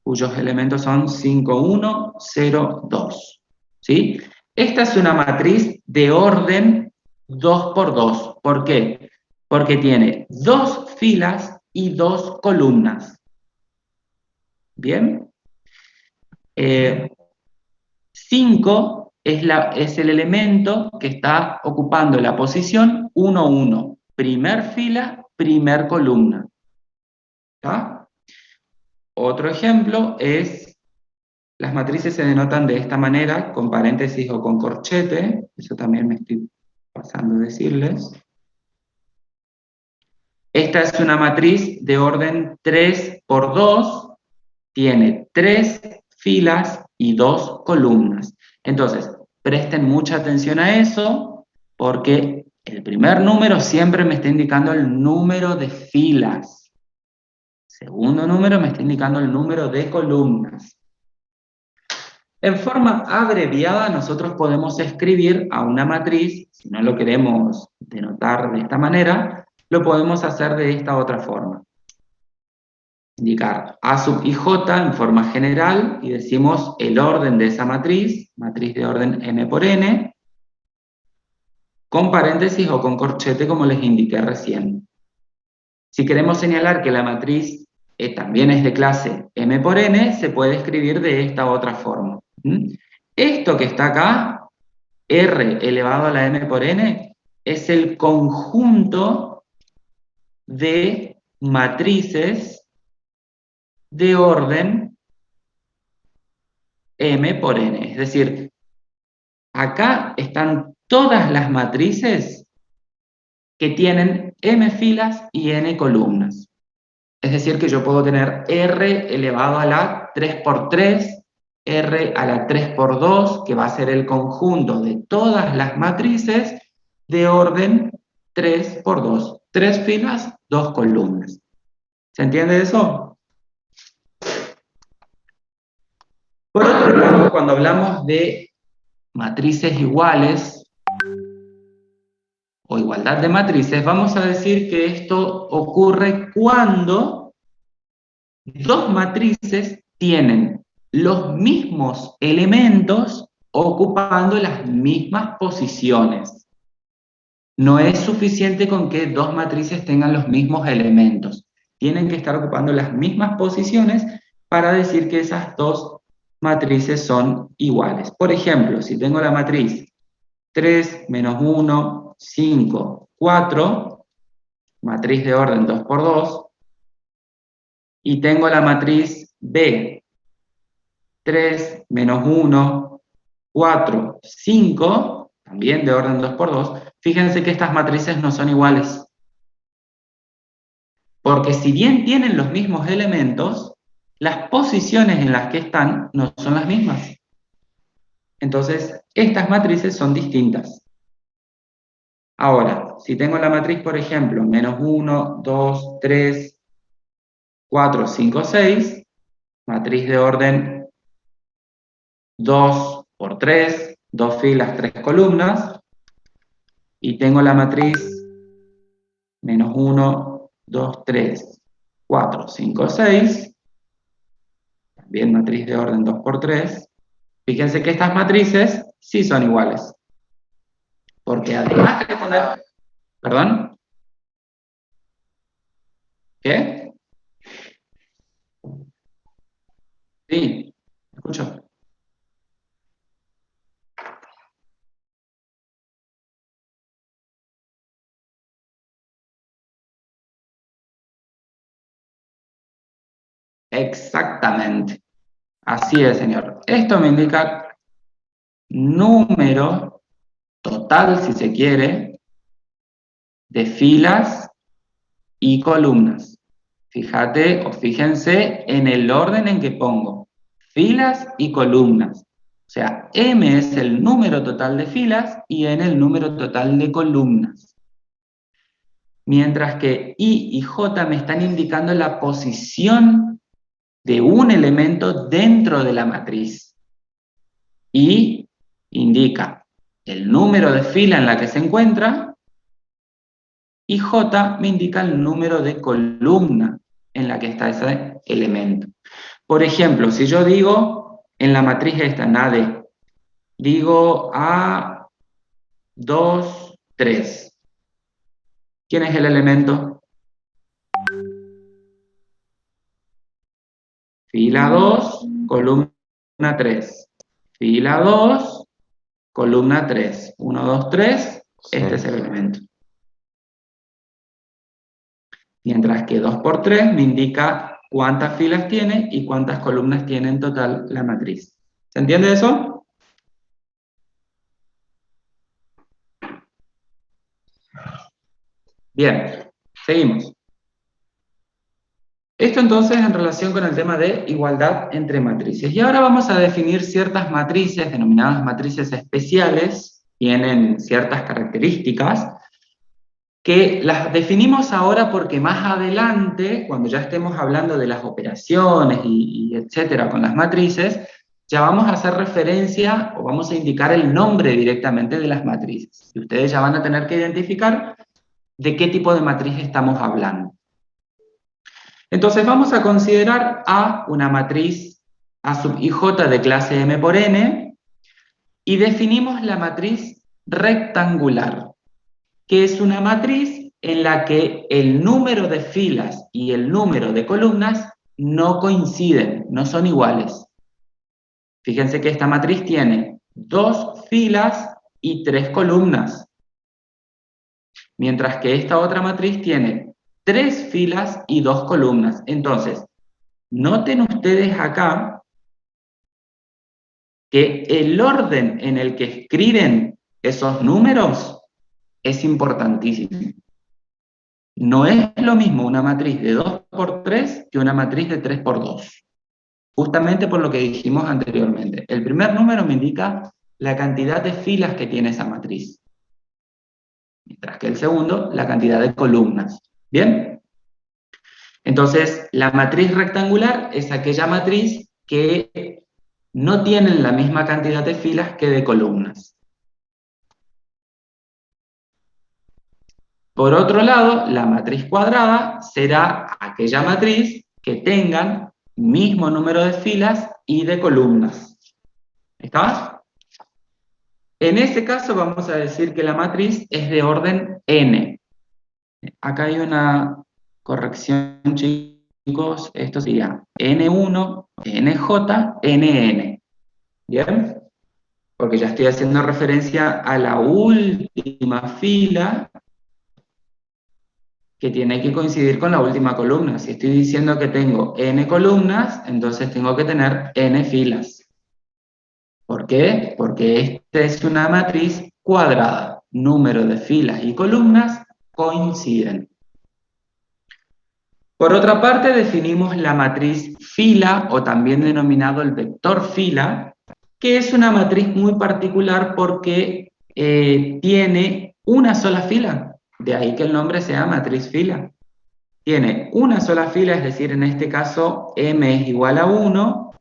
cuyos elementos son 5, 1, 0, 2. ¿Sí? Esta es una matriz de orden 2 por 2. ¿Por qué? Porque tiene 2 filas y 2 columnas. ¿Bien? 5 es el elemento que está ocupando la posición 1, 1. Primer fila, primer columna. ¿Está? Otro ejemplo es, las matrices se denotan de esta manera, con paréntesis o con corchete, eso también me estoy pasando a decirles. Esta es una matriz de orden 3 por 2, tiene 3 filas y 2 columnas. Entonces, presten mucha atención a eso, porque el primer número siempre me está indicando el número de filas. Segundo número me está indicando el número de columnas. En forma abreviada nosotros podemos escribir a una matriz, si no lo queremos denotar de esta manera, lo podemos hacer de esta otra forma. Indicar A sub i j en forma general y decimos el orden de esa matriz de orden m por n, con paréntesis o con corchete como les indiqué recién. Si queremos señalar que la matriz también es de clase m por n, se puede escribir de esta otra forma. Esto que está acá, r elevado a la m por n, es el conjunto de matrices de orden m por n. Es decir, acá están todas las matrices que tienen m filas y n columnas. Es decir, que yo puedo tener r elevado a la 3 por 3, r a la 3 por 2, que va a ser el conjunto de todas las matrices de orden 3 por 2. 3 filas, 2 columnas. ¿Se entiende eso? Por otro lado, cuando hablamos de matrices iguales o igualdad de matrices, vamos a decir que esto ocurre cuando dos matrices tienen los mismos elementos ocupando las mismas posiciones. No es suficiente con que dos matrices tengan los mismos elementos. Tienen que estar ocupando las mismas posiciones para decir que esas dos matrices son iguales. Por ejemplo, si tengo la matriz 3, menos 1, 5, 4, matriz de orden 2 por 2, y tengo la matriz B, 3, menos 1, 4, 5, también de orden 2 por 2, fíjense que estas matrices no son iguales. Porque si bien tienen los mismos elementos, las posiciones en las que están no son las mismas. Entonces, estas matrices son distintas. Ahora, si tengo la matriz, por ejemplo, menos 1, 2, 3, 4, 5, 6, matriz de orden 2 por 3, 2 filas, 3 columnas, y tengo la matriz menos 1, 2, 3, 4, 5, 6, también matriz de orden 2 por 3, fíjense que estas matrices sí son iguales. Porque además de poner... ¿Perdón? ¿Qué? Sí, escucho. Exactamente. Así es, señor. Esto me indica número total, si se quiere, de filas y columnas. Fíjate o fíjense en el orden en que pongo filas y columnas. O sea, M es el número total de filas y N el número total de columnas. Mientras que I y J me están indicando la posición de un elemento dentro de la matriz. I indica el número de fila en la que se encuentra y J me indica el número de columna en la que está ese elemento. Por ejemplo, si yo digo en la matriz esta, en AD, digo A, 2, 3. ¿Quién es el elemento? Fila 2, columna 3. Fila 2, columna 3. 1, 2, 3, este es el elemento. Mientras que 2 por 3 me indica cuántas filas tiene y cuántas columnas tiene en total la matriz. ¿Se entiende eso? Bien, seguimos. Esto entonces en relación con el tema de igualdad entre matrices. Y ahora vamos a definir ciertas matrices, denominadas matrices especiales, tienen ciertas características, que las definimos ahora porque más adelante, cuando ya estemos hablando de las operaciones y etcétera con las matrices, ya vamos a hacer referencia o vamos a indicar el nombre directamente de las matrices. Y ustedes ya van a tener que identificar de qué tipo de matriz estamos hablando. Entonces vamos a considerar A una matriz A sub ij de clase M por N y definimos la matriz rectangular, que es una matriz en la que el número de filas y el número de columnas no coinciden, no son iguales. Fíjense que esta matriz tiene 2 filas y 3 columnas, mientras que esta otra matriz tiene 3 filas y 2 columnas. Entonces, noten ustedes acá que el orden en el que escriben esos números es importantísimo. No es lo mismo una matriz de 2 por 3 que una matriz de 3 por 2. Justamente por lo que dijimos anteriormente. El primer número me indica la cantidad de filas que tiene esa matriz, mientras que el segundo, la cantidad de columnas. ¿Bien? Entonces, la matriz rectangular es aquella matriz que no tiene la misma cantidad de filas que de columnas. Por otro lado, la matriz cuadrada será aquella matriz que tengan mismo número de filas y de columnas. ¿Está? En este caso vamos a decir que la matriz es de orden n. Acá hay una corrección, chicos. Esto sería n1, nj, nn. ¿Bien? Porque ya estoy haciendo referencia a la última fila que tiene que coincidir con la última columna. Si estoy diciendo que tengo n columnas, entonces tengo que tener n filas. ¿Por qué? Porque esta es una matriz cuadrada. Número de filas y columnas coinciden. Por otra parte, definimos la matriz fila, o también denominado el vector fila, que es una matriz muy particular porque tiene una sola fila. De ahí que el nombre sea matriz fila. Tiene una sola fila, es decir, en este caso m es igual a 1,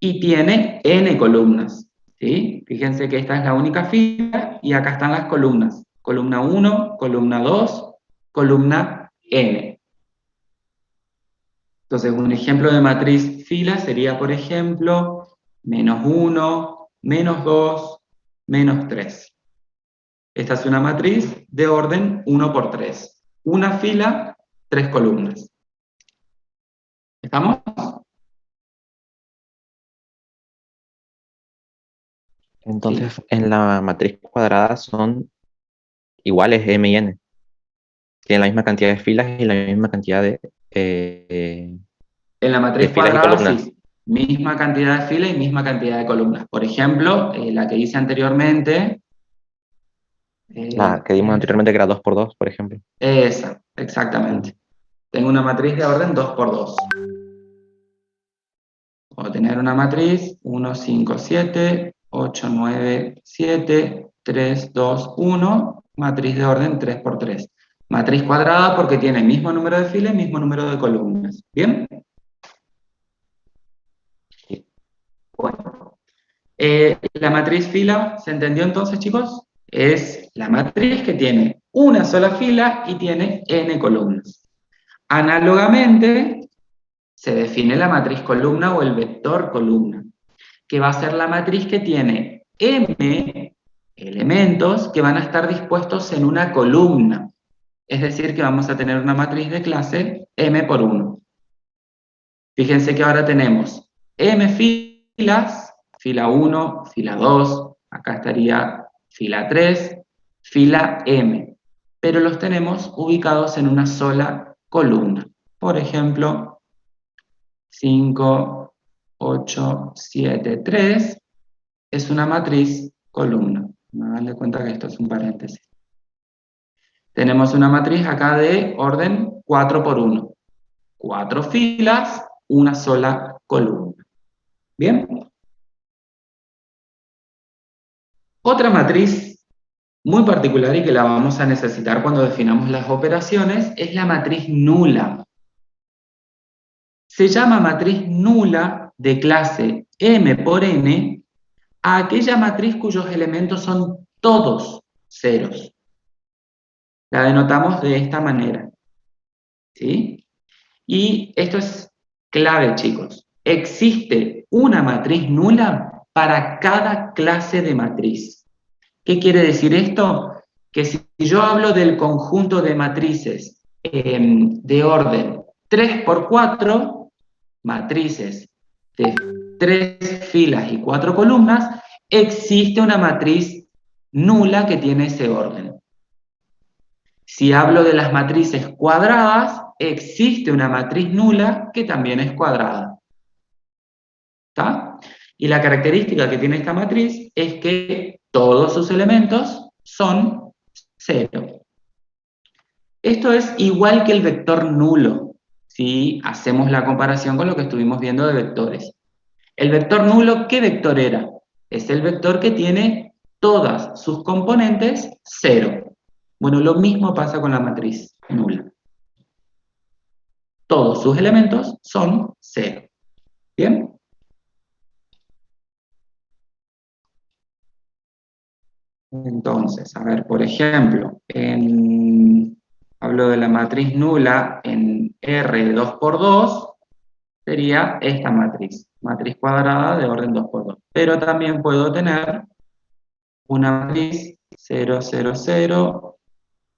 y tiene n columnas. ¿Sí? Fíjense que esta es la única fila, y acá están las columnas. Columna 1, columna 2, columna n. Entonces, un ejemplo de matriz fila sería, por ejemplo, menos 1, menos 2, menos 3. Esta es una matriz de orden 1 por 3. Una fila, 3 columnas. ¿Estamos? Entonces, en la matriz cuadrada son iguales M y N. Tienen la misma cantidad de filas y la misma cantidad de En la matriz filas y cuadrada, columnas. sí. Misma cantidad de filas y misma cantidad de columnas. Por ejemplo, la que hice anteriormente. La que dimos anteriormente, que era 2 por 2, por ejemplo. Esa, exactamente. Tengo una matriz de orden 2 por 2. Puedo tener una matriz 1, 5, 7, 8, 9, 7, 3, 2, 1, matriz de orden 3 por 3. Matriz cuadrada porque tiene el mismo número de filas y el mismo número de columnas. ¿Bien? Bueno. La matriz fila, ¿se entendió entonces, chicos? Es la matriz que tiene una sola fila y tiene n columnas. Análogamente, se define la matriz columna o el vector columna, que va a ser la matriz que tiene m elementos que van a estar dispuestos en una columna. Es decir, que vamos a tener una matriz de clase m por 1. Fíjense que ahora tenemos m filas, fila 1, fila 2, acá estaría fila 3, fila m, pero los tenemos ubicados en una sola columna. Por ejemplo, 5, 8, 7, 3 es una matriz columna. Darle cuenta que esto es un paréntesis. Tenemos una matriz acá de orden 4 por 1. 4 filas, una sola columna. ¿Bien? Otra matriz muy particular y que la vamos a necesitar cuando definamos las operaciones es la matriz nula. Se llama matriz nula de clase M por N a aquella matriz cuyos elementos son todos ceros. La denotamos de esta manera, ¿sí? Y esto es clave, chicos. Existe una matriz nula para cada clase de matriz. ¿Qué quiere decir esto? Que si yo hablo del conjunto de matrices de orden 3 por 4, matrices de 3 filas y 4 columnas, existe una matriz nula que tiene ese orden. Si hablo de las matrices cuadradas, existe una matriz nula que también es cuadrada. ¿Está? Y la característica que tiene esta matriz es que todos sus elementos son 0. Esto es igual que el vector nulo, si hacemos la comparación con lo que estuvimos viendo de vectores. El vector nulo, ¿qué vector era? Es el vector que tiene todas sus componentes 0. Bueno, lo mismo pasa con la matriz nula. Todos sus elementos son 0. ¿Bien? Entonces, a ver, por ejemplo, hablo de la matriz nula en R de 2 por 2, sería esta matriz cuadrada de orden 2 por 2. Pero también puedo tener una matriz 0, 0, 0,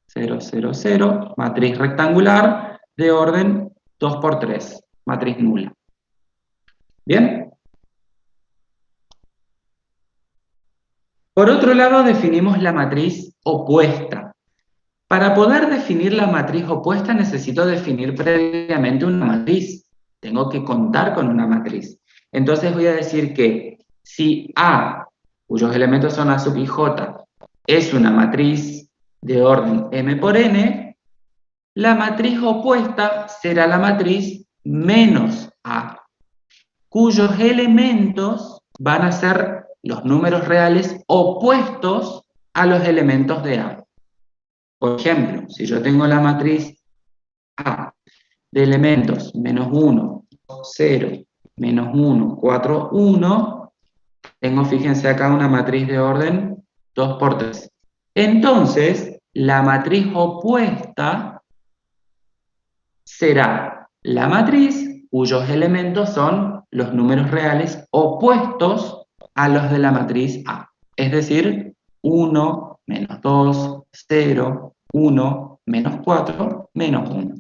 0, 0, 0, matriz rectangular de orden 2 por 3, matriz nula. ¿Bien? Por otro lado, definimos la matriz opuesta. Para poder definir la matriz opuesta necesito definir previamente una matriz. Tengo que contar con una matriz. Entonces voy a decir que si A, cuyos elementos son A sub i j, es una matriz de orden M por N, la matriz opuesta será la matriz menos A, cuyos elementos van a ser los números reales opuestos a los elementos de A. Por ejemplo, si yo tengo la matriz A de elementos menos 1, 0, menos 1, 4, 1, tengo, fíjense acá, una matriz de orden 2 por 3. Entonces, la matriz opuesta será la matriz cuyos elementos son los números reales opuestos a los de la matriz A. Es decir, 1, menos 2, 0, 1, menos 4, menos 1.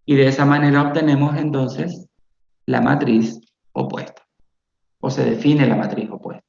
Y de esa manera obtenemos entonces la matriz opuesta, o se define la matriz opuesta.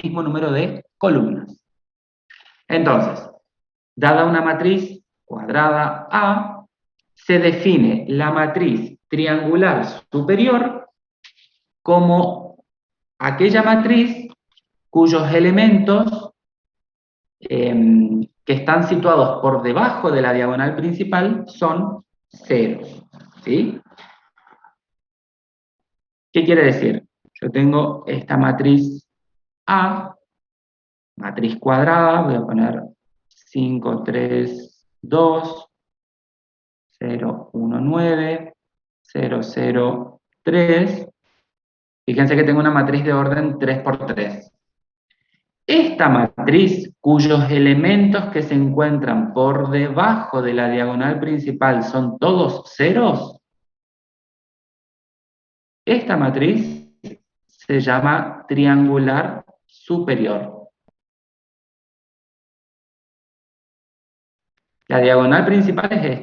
mismo número de columnas. Entonces, dada una matriz cuadrada A, se define la matriz triangular superior como aquella matriz cuyos elementos que están situados por debajo de la diagonal principal son ceros, ¿sí? ¿Qué quiere decir? Yo tengo esta matriz A, matriz cuadrada, voy a poner 5, 3, 2, 0, 1, 9, 0, 0, 3. Fíjense que tengo una matriz de orden 3 por 3. Esta matriz, cuyos elementos que se encuentran por debajo de la diagonal principal son todos ceros, esta matriz se llama triangular superior. La diagonal principal es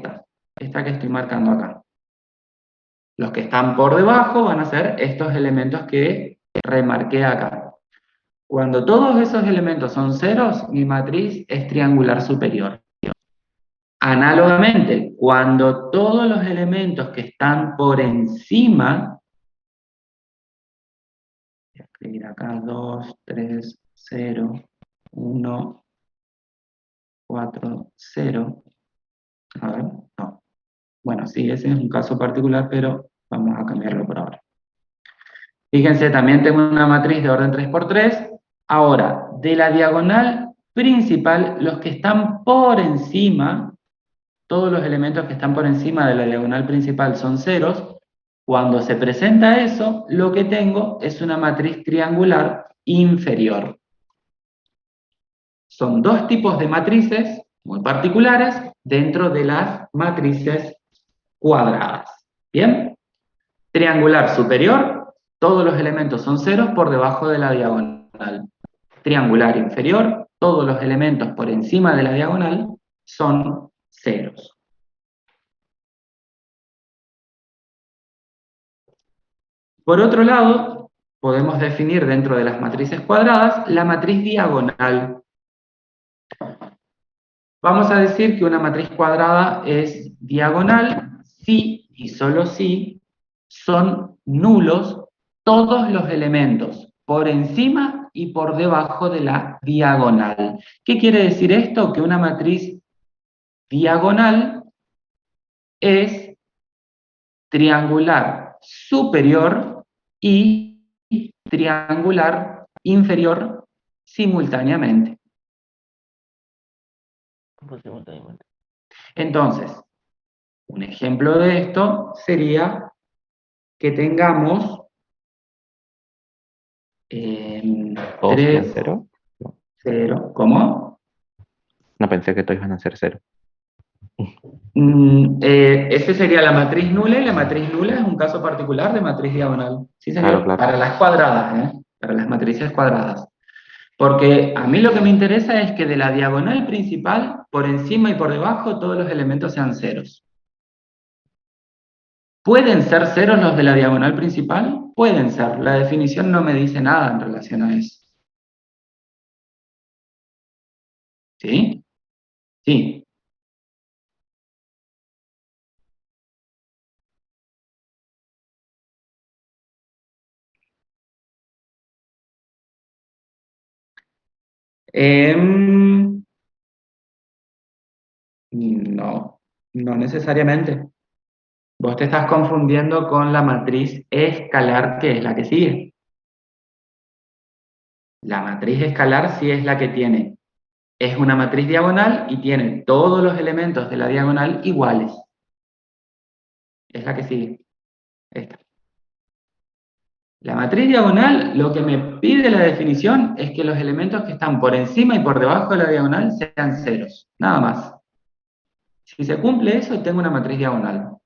esta que estoy marcando acá. Los que están por debajo van a ser estos elementos que remarqué acá. Cuando todos esos elementos son ceros, mi matriz es triangular superior. Análogamente, cuando todos los elementos que están por encima, voy a escribir acá 2, 3, 0, 1, 4, 0. A ver, no. Bueno, sí, ese es un caso particular, pero vamos a cambiarlo por ahora. Fíjense, también tengo una matriz de orden 3 por 3. Ahora, de la diagonal principal, los que están por encima, todos los elementos que están por encima de la diagonal principal son ceros. Cuando se presenta eso, lo que tengo es una matriz triangular inferior. Son dos tipos de matrices muy particulares dentro de las matrices cuadradas. ¿Bien? Triangular superior, todos los elementos son ceros por debajo de la diagonal. Triangular inferior, todos los elementos por encima de la diagonal son ceros. Por otro lado, podemos definir dentro de las matrices cuadradas la matriz diagonal. Vamos a decir que una matriz cuadrada es diagonal si y solo si son nulos todos los elementos por encima y por debajo de la diagonal. ¿Qué quiere decir esto? Que una matriz diagonal es triangular superior y triangular inferior simultáneamente. Entonces, un ejemplo de esto sería que tengamos 3, 0. 0, ¿cómo? No pensé que todos iban a ser 0. Ese sería la matriz nula, y la matriz nula es un caso particular de matriz diagonal. Sí, señor, Claro. para las cuadradas, para las matrices cuadradas. Porque a mí lo que me interesa es que de la diagonal principal, por encima y por debajo, todos los elementos sean ceros. ¿Pueden ser ceros los de la diagonal principal? Pueden ser. La definición no me dice nada en relación a eso. ¿Sí? Sí. No, no necesariamente. Vos te estás confundiendo con la matriz escalar, que es la que sigue. La matriz escalar sí es la que tiene. Es una matriz diagonal y tiene todos los elementos de la diagonal iguales. Es la que sigue. Esta. La matriz diagonal, lo que me pide la definición es que los elementos que están por encima y por debajo de la diagonal sean ceros. Nada más. Si se cumple eso, tengo una matriz diagonal.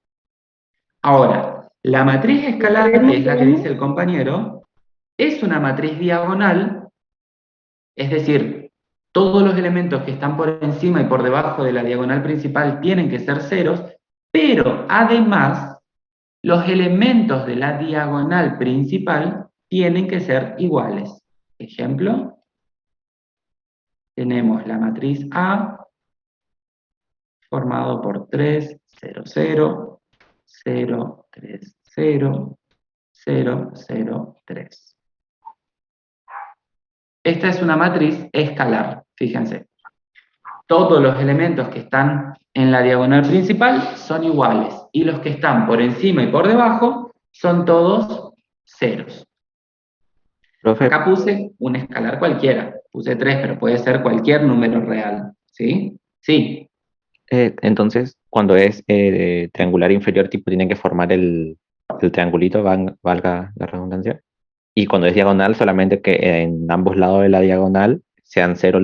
Ahora, la matriz escalar, que es la que dice el compañero, es una matriz diagonal, es decir, todos los elementos que están por encima y por debajo de la diagonal principal tienen que ser ceros, pero además, los elementos de la diagonal principal tienen que ser iguales. Ejemplo, tenemos la matriz A formado por 3, 0, 0, 0, 3, 0, 0, 0, 3. Esta es una matriz escalar, fíjense. Todos los elementos que están en la diagonal principal son iguales, y los que están por encima y por debajo son todos ceros. Profe, Acá puse un escalar cualquiera, puse 3, pero puede ser cualquier número real, ¿sí? Sí, entonces, cuando es triangular inferior, tipo, tiene que formar el triangulito, valga la redundancia. Y cuando es diagonal, solamente que en ambos lados de la diagonal sean cero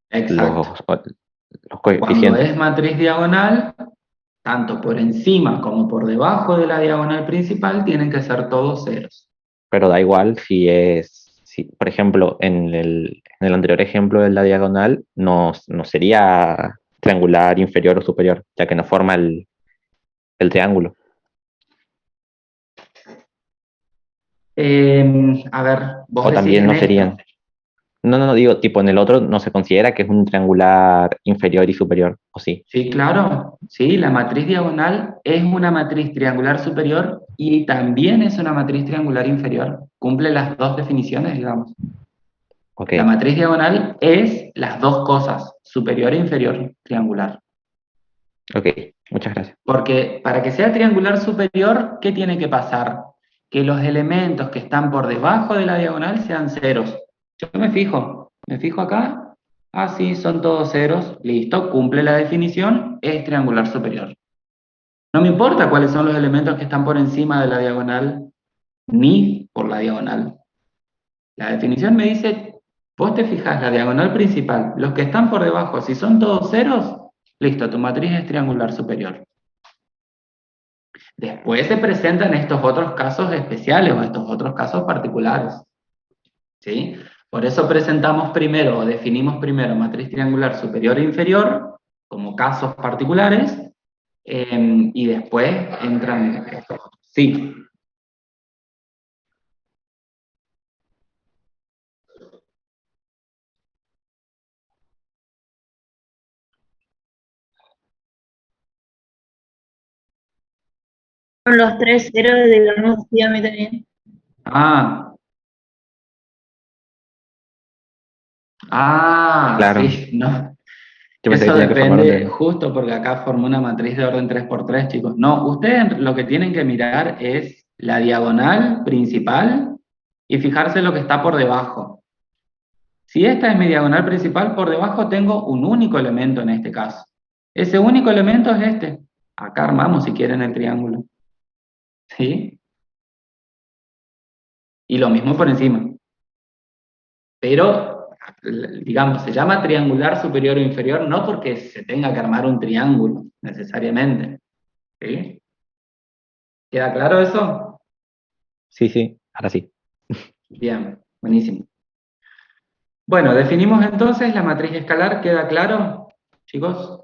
exacto. los Cuando coeficientes. es matriz diagonal, tanto por encima como por debajo de la diagonal principal, tienen que ser todos ceros. Pero da igual si, por ejemplo, en el anterior ejemplo de la diagonal, no sería triangular inferior o superior, ya que no forma el triángulo. A ver, vos O decís también en no esto. serían. No, digo, tipo, en el otro no se considera que es un triangular inferior y superior, ¿o sí? Sí, claro. Sí, la matriz diagonal es una matriz triangular superior y también es una matriz triangular inferior. Cumple las dos definiciones, digamos. Ok, La matriz diagonal es las dos cosas, superior e inferior triangular. ok, muchas gracias. Porque para que sea triangular superior, ¿qué tiene que pasar? Que los elementos que están por debajo de la diagonal sean ceros. Yo me fijo acá, ah sí, son todos ceros, listo, cumple la definición, es triangular superior. No me importa cuáles son los elementos que están por encima de la diagonal, ni por la diagonal. La definición me dice, vos te fijas, la diagonal principal, los que están por debajo, si son todos ceros, listo, tu matriz es triangular superior. Después se presentan estos otros casos especiales o estos otros casos particulares, ¿sí? Por eso presentamos primero o definimos primero matriz triangular superior e inferior como casos particulares y después entran estos otros. Sí, Con los tres ceros, digamos, sí, a mí también. ah, Claro, sí, no. yo pensé que Eso tenía que formar un depende triángulo. justo porque acá formó una matriz de orden 3×3, chicos. No, ustedes lo que tienen que mirar es la diagonal principal y fijarse lo que está por debajo. Si esta es mi diagonal principal, por debajo tengo un único elemento en este caso. Ese único elemento es este. Acá armamos si quieren el triángulo. ¿Sí? Y lo mismo por encima. Pero, digamos, se llama triangular superior o inferior no porque se tenga que armar un triángulo, necesariamente. ¿Sí? ¿Queda claro eso? Sí, ahora sí. Bien, buenísimo. Bueno, definimos entonces la matriz escalar, ¿queda claro, chicos?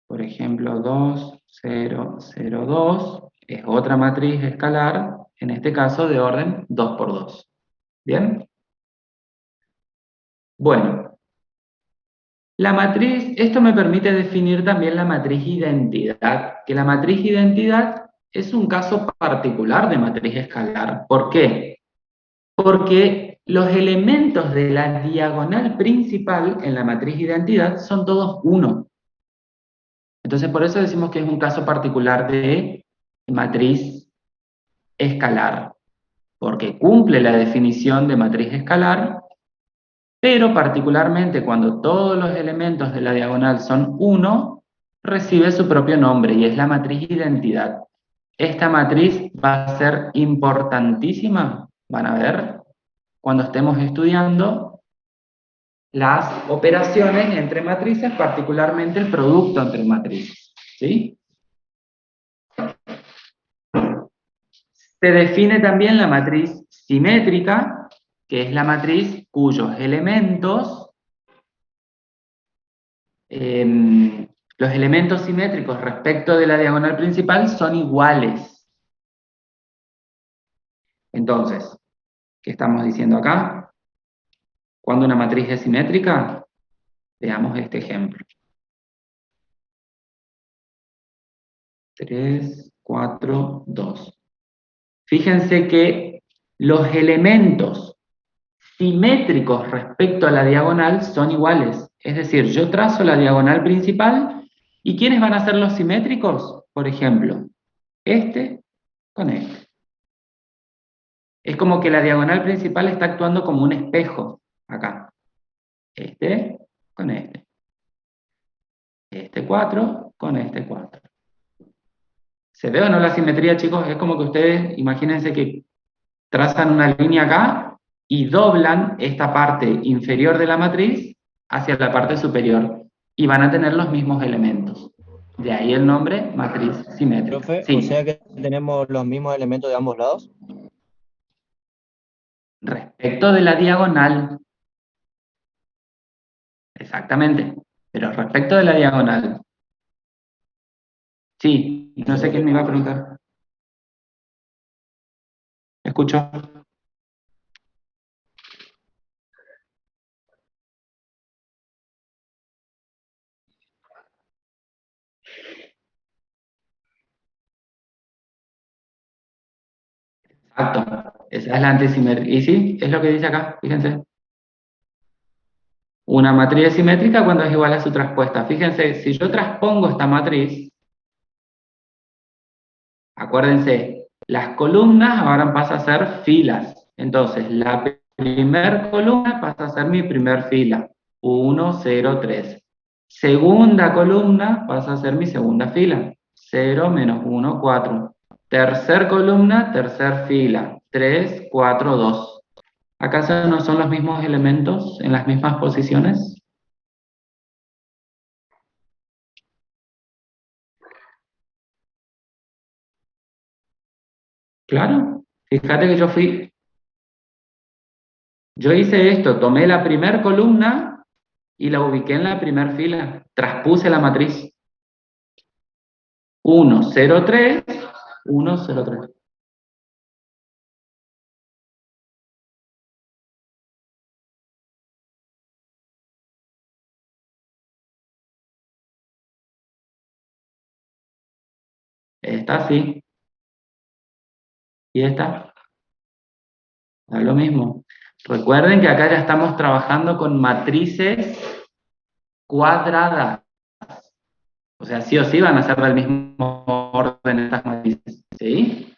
Por ejemplo, 2, 0, 0, 2 es otra matriz escalar, en este caso de orden 2×2. ¿Bien? Bueno, la matriz, esto me permite definir también la matriz identidad, que la matriz identidad es un caso particular de matriz escalar. ¿Por qué? Porque los elementos de la diagonal principal en la matriz identidad son todos 1. Entonces, por eso decimos que es un caso particular de matriz escalar, porque cumple la definición de matriz escalar, pero particularmente cuando todos los elementos de la diagonal son 1, recibe su propio nombre y es la matriz identidad. Esta matriz va a ser importantísima, van a ver, cuando estemos estudiando las operaciones entre matrices, particularmente el producto entre matrices. ¿Sí? Se define también la matriz simétrica, que es la matriz cuyos elementos, los elementos simétricos respecto de la diagonal principal son iguales. Entonces, ¿qué estamos diciendo acá? ¿Cuándo una matriz es simétrica? Veamos este ejemplo. 3, 4, 2. Fíjense que los elementos simétricos respecto a la diagonal son iguales. Es decir, yo trazo la diagonal principal, ¿y quiénes van a ser los simétricos? Por ejemplo, este con este. Es como que la diagonal principal está actuando como un espejo, acá. Este con este. Este 4 con este 4. ¿Se ve o no la simetría, chicos? Es como que ustedes, imagínense que trazan una línea acá y doblan esta parte inferior de la matriz hacia la parte superior. Y van a tener los mismos elementos. De ahí el nombre matriz simétrica. Profe, Sí. o sea que tenemos los mismos elementos de ambos lados. Respecto de la diagonal. Exactamente. Pero respecto de la diagonal. Sí, no sé quién me iba a preguntar. Escucho. Exacto. Esa es la antisimetría. Y sí, es lo que dice acá, fíjense. Una matriz simétrica cuando es igual a su traspuesta. Fíjense, si yo transpongo esta matriz, acuérdense, las columnas ahora pasan a ser filas. Entonces, la primera columna pasa a ser mi primer fila. 1, 0, 3. Segunda columna pasa a ser mi segunda fila. 0, menos 1, 4. Tercer columna, tercer fila. 3, 4, 2. ¿Acaso no son los mismos elementos en las mismas posiciones? Claro. Fíjate que yo hice esto, tomé la primera columna y la ubiqué en la primera fila. Traspuse la matriz. 1, 0, 3, 1, 0, 3. Esta sí. Y esta. Es lo mismo. Recuerden que acá ya estamos trabajando con matrices cuadradas. O sea, sí o sí van a ser del mismo orden estas matrices. ¿Sí?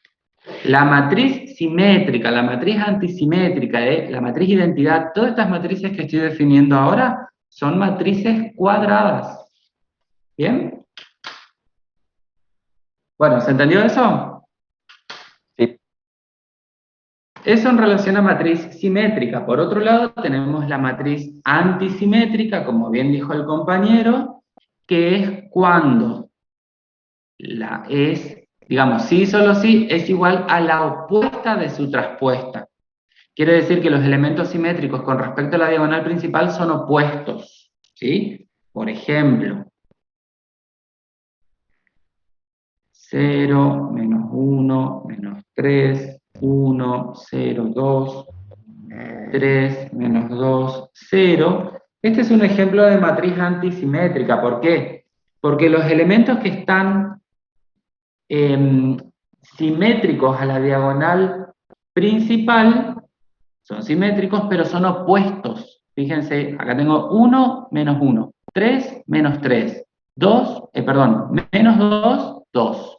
La matriz simétrica, la matriz antisimétrica, la matriz identidad, todas estas matrices que estoy definiendo ahora son matrices cuadradas. ¿Bien? Bueno, ¿se entendió eso? Sí. Eso en relación a matriz simétrica. Por otro lado, tenemos la matriz antisimétrica, como bien dijo el compañero, que es cuando digamos, sí solo sí, es igual a la opuesta de su traspuesta. Quiere decir que los elementos simétricos con respecto a la diagonal principal son opuestos. ¿Sí? Por ejemplo, 0, menos 1, menos 3, 1, 0, 2, 3, menos 2, 0. Este es un ejemplo de matriz antisimétrica. ¿Por qué? Porque los elementos que están simétricos a la diagonal principal son simétricos, pero son opuestos. Fíjense, acá tengo 1, menos 1, 3, menos 3, 2, menos 2, 2.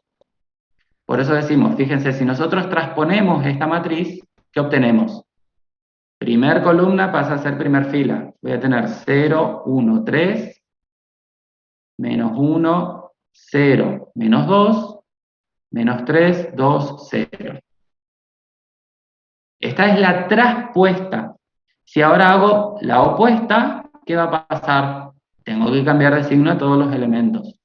Por eso decimos, fíjense, si nosotros transponemos esta matriz, ¿qué obtenemos? Primer columna pasa a ser primer fila. Voy a tener 0, 1, 3, menos 1, 0, menos 2, menos 3, 2, 0. Esta es la traspuesta. Si ahora hago la opuesta, ¿qué va a pasar? Tengo que cambiar de signo a todos los elementos.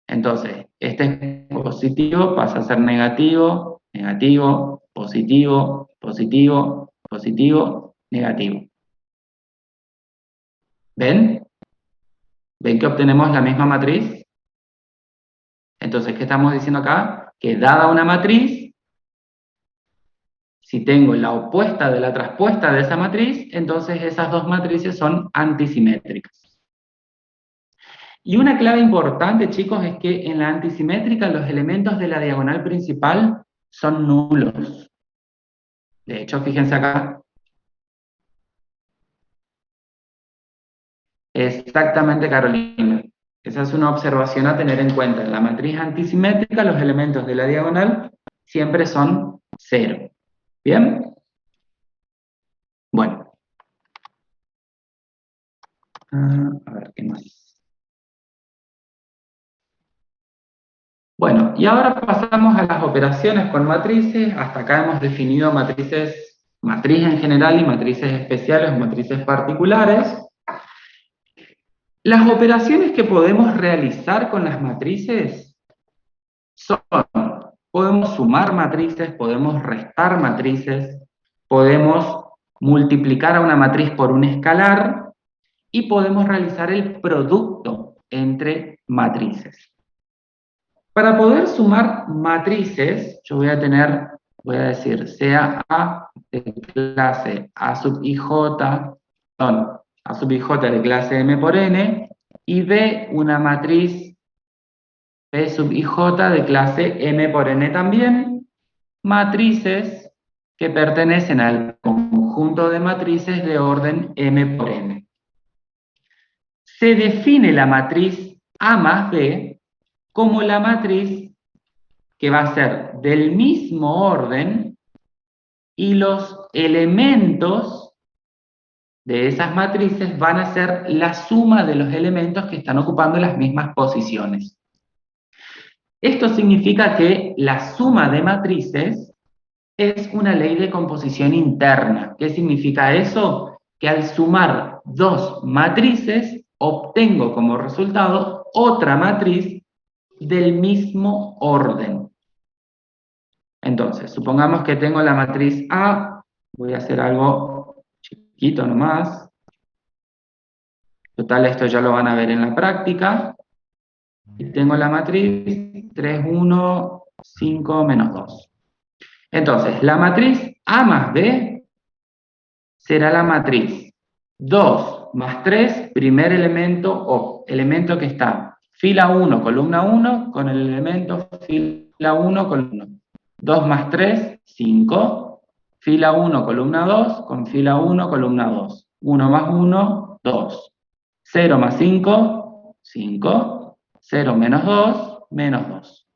Entonces, este es positivo, pasa a ser negativo, negativo, positivo, positivo, positivo, negativo. ¿Ven? ¿Ven que obtenemos la misma matriz? Entonces, ¿qué estamos diciendo acá? Que dada una matriz Si tengo la opuesta de la traspuesta de esa matriz, entonces esas dos matrices son antisimétricas. Y una clave importante, chicos, es que en la antisimétrica los elementos de la diagonal principal son nulos. De hecho, fíjense acá. Exactamente, Carolina. Esa es una observación a tener en cuenta. En la matriz antisimétrica los elementos de la diagonal siempre son 0. ¿Bien? Bueno. A ver, ¿qué más? Bueno, y ahora pasamos a las operaciones con matrices. Hasta acá hemos definido matrices, matriz en general y matrices especiales o matrices particulares. Las operaciones que podemos realizar con las matrices son, podemos sumar matrices, podemos restar matrices, podemos multiplicar a una matriz por un escalar y podemos realizar el producto entre matrices. Para poder sumar matrices, yo voy a decir, sea A de clase A sub ij, A sub ij de clase M por N, y B una matriz P sub ij de clase M por N también, matrices que pertenecen al conjunto de matrices de orden M por N. Se define la matriz A más B como la matriz que va a ser del mismo orden y los elementos de esas matrices van a ser la suma de los elementos que están ocupando las mismas posiciones. Esto significa que la suma de matrices es una ley de composición interna. ¿Qué significa eso? Que al sumar dos matrices obtengo como resultado otra matriz del mismo orden. Entonces, supongamos que tengo la matriz A, voy a hacer algo chiquito nomás. Total, esto ya lo van a ver en la práctica. Y tengo la matriz 3, 1, 5, menos 2. Entonces, la matriz A más B será la matriz 2 más 3, primer elemento o elemento que está fila 1, columna 1, con el elemento fila 1, columna 1. 2 más 3, 5. Fila 1, columna 2, con fila 1, columna 2. 1 más 1, 2. 0 más 5, 5. 0 menos 2, menos 2.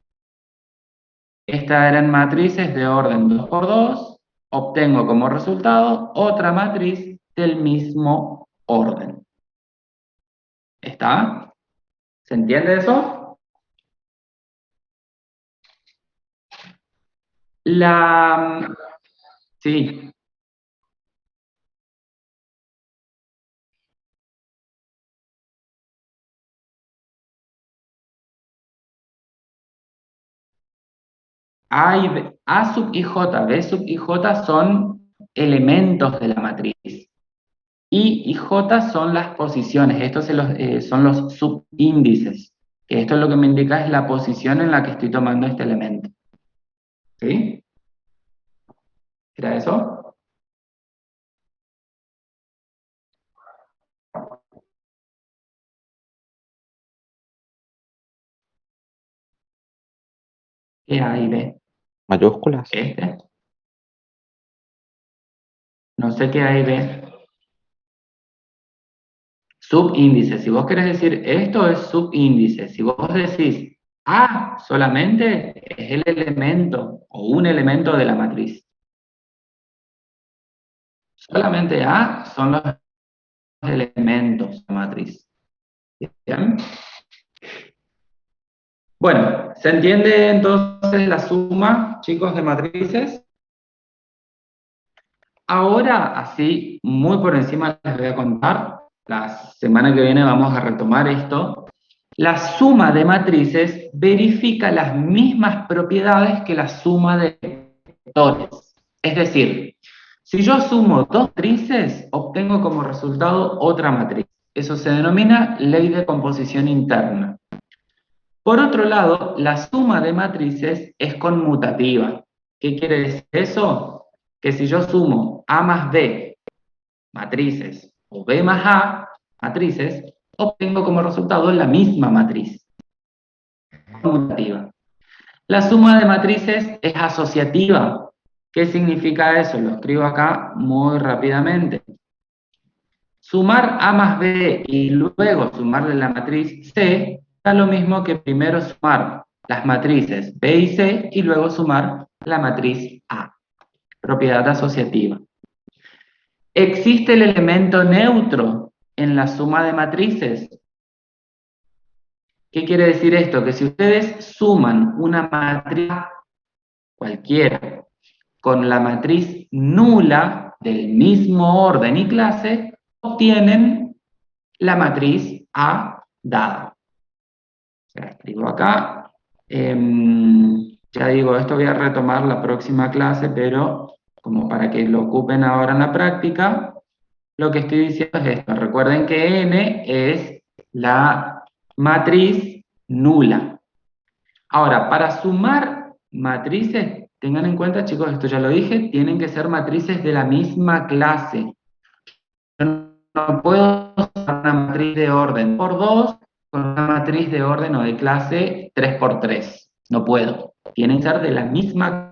Estas eran matrices de orden 2 por 2. Obtengo como resultado otra matriz del mismo orden. ¿Está? ¿Se entiende eso? Sí. A sub ij, B sub ij son elementos de la matriz. I y J son las posiciones, estos son los subíndices. Esto es lo que me indica es la posición en la que estoy tomando este elemento. ¿Sí? ¿Era eso? ¿Qué A y B? Mayúsculas. Este. No sé qué A y B. Subíndice. Si vos querés decir esto es subíndice. Si vos decís A solamente es el elemento o un elemento de la matriz. Solamente A son los elementos de la matriz. ¿Bien? Bueno, ¿se entiende entonces la suma, chicos, de matrices? Ahora, así, muy por encima les voy a contar, la semana que viene vamos a retomar esto. La suma de matrices verifica las mismas propiedades que la suma de vectores. Es decir, si yo sumo dos matrices, obtengo como resultado otra matriz. Eso se denomina ley de composición interna. Por otro lado, la suma de matrices es conmutativa. ¿Qué quiere decir eso? que si yo sumo A más B matrices o B más A matrices, obtengo como resultado la misma matriz conmutativa. La suma de matrices es asociativa. ¿Qué significa eso? Lo escribo acá muy rápidamente. Sumar A más B y luego sumarle la matriz C da lo mismo que primero sumar las matrices B y C y luego sumar la matriz A. Propiedad asociativa. ¿Existe el elemento neutro en la suma de matrices? ¿Qué quiere decir esto? Que si ustedes suman una matriz cualquiera con la matriz nula del mismo orden y clase, obtienen la matriz A dada. La escribo acá. Ya digo, esto voy a retomar la próxima clase, pero como para que lo ocupen ahora en la práctica, lo que estoy diciendo es esto. Recuerden que N es la matriz nula. Ahora, para sumar matrices, tengan en cuenta, chicos, esto ya lo dije, tienen que ser matrices de la misma clase. Yo no puedo sumar una matriz de orden por 2 con una matriz de orden o de clase 3 por 3. No puedo. Tienen que ser de la misma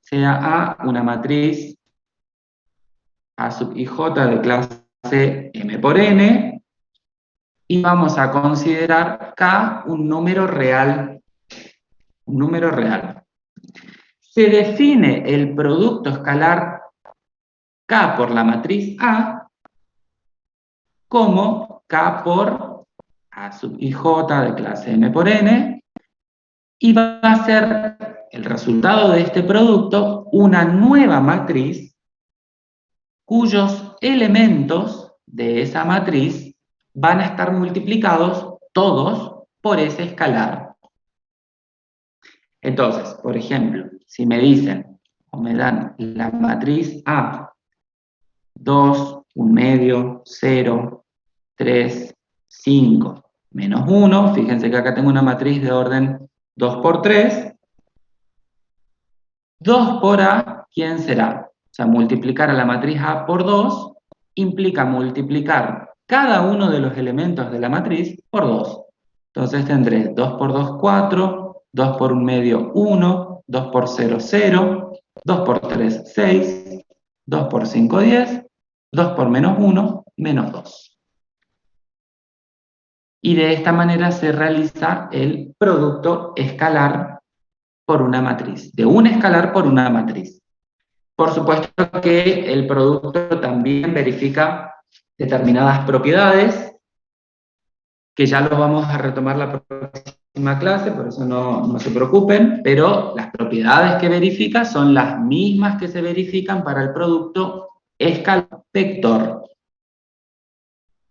sea A una matriz A sub i j de clase m por n, y vamos a considerar K un número real. Un número real. Se define el producto escalar K por la matriz A como K por A sub i j de clase m por n, y va a ser el resultado de este producto una nueva matriz cuyos elementos de esa matriz van a estar multiplicados todos por ese escalar. Entonces, por ejemplo, si me dicen o me dan la matriz A, 2, 1 medio, 0, 3, 5, menos 1, fíjense que acá tengo una matriz de orden 2 por 3, 2 por A, ¿quién será? O sea, multiplicar a la matriz A por 2 implica multiplicar cada uno de los elementos de la matriz por 2. Entonces tendré 2 por 2, 4, 2 por 1 medio, 1, 2 por 0, 0, 2 por 3, 6, 2 por 5, 10, 2 por menos 1, menos 2. Y de esta manera se realiza el producto escalar por una matriz, de un escalar por una matriz. Por supuesto que el producto también verifica determinadas propiedades, que ya lo vamos a retomar la próxima clase, por eso no se preocupen, pero las propiedades que verifica son las mismas que se verifican para el producto escalar vector.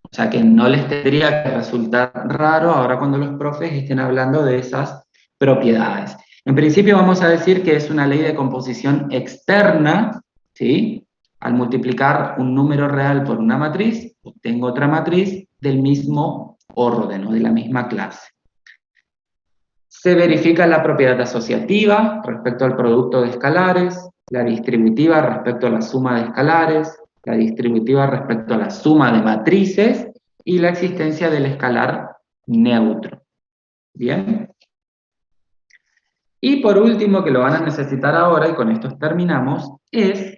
O sea que no les tendría que resultar raro ahora cuando los profes estén hablando de esas propiedades. En principio vamos a decir que es una ley de composición externa, ¿sí? Al multiplicar un número real por una matriz, obtengo otra matriz del mismo orden o de la misma clase. Se verifica la propiedad asociativa respecto al producto de escalares, la distributiva respecto a la suma de escalares, la distributiva respecto a la suma de matrices y la existencia del escalar neutro. ¿Bien? Y por último, que lo van a necesitar ahora, y con esto terminamos, es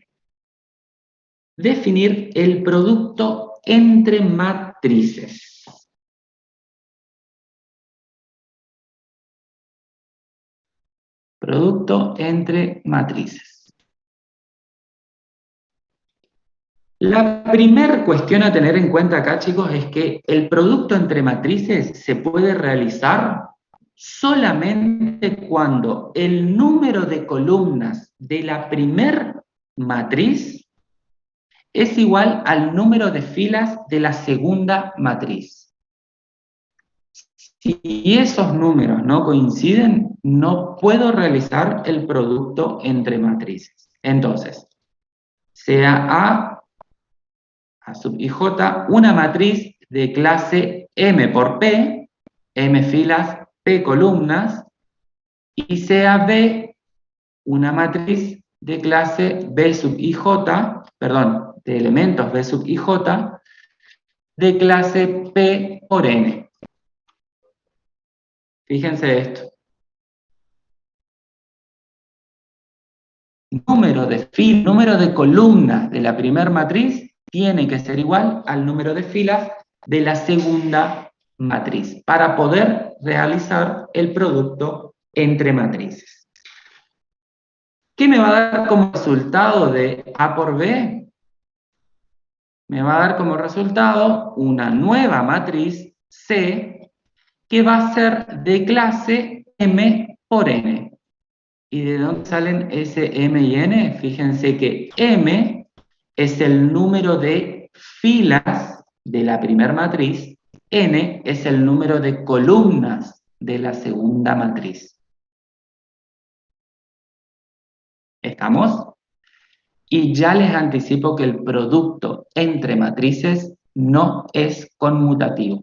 definir el producto entre matrices. Producto entre matrices. La primera cuestión a tener en cuenta acá, chicos, es que el producto entre matrices se puede realizar solamente cuando el número de columnas de la primer matriz es igual al número de filas de la segunda matriz. Si esos números no coinciden, no puedo realizar el producto entre matrices. Entonces, sea A sub i j, una matriz de clase M por P, M filas, P columnas, y sea B una matriz de clase B sub i j, perdón, de elementos B sub i j, de clase P por N. Fíjense esto. Número de columnas de la primera matriz tiene que ser igual al número de filas de la segunda matriz para poder realizar el producto entre matrices. ¿Qué me va a dar como resultado de A por B? Me va a dar como resultado una nueva matriz C que va a ser de clase M por N. ¿Y de dónde salen ese M y N? Fíjense que M es el número de filas de la primera matriz, N es el número de columnas de la segunda matriz. ¿Estamos? Y ya les anticipo que el producto entre matrices no es conmutativo.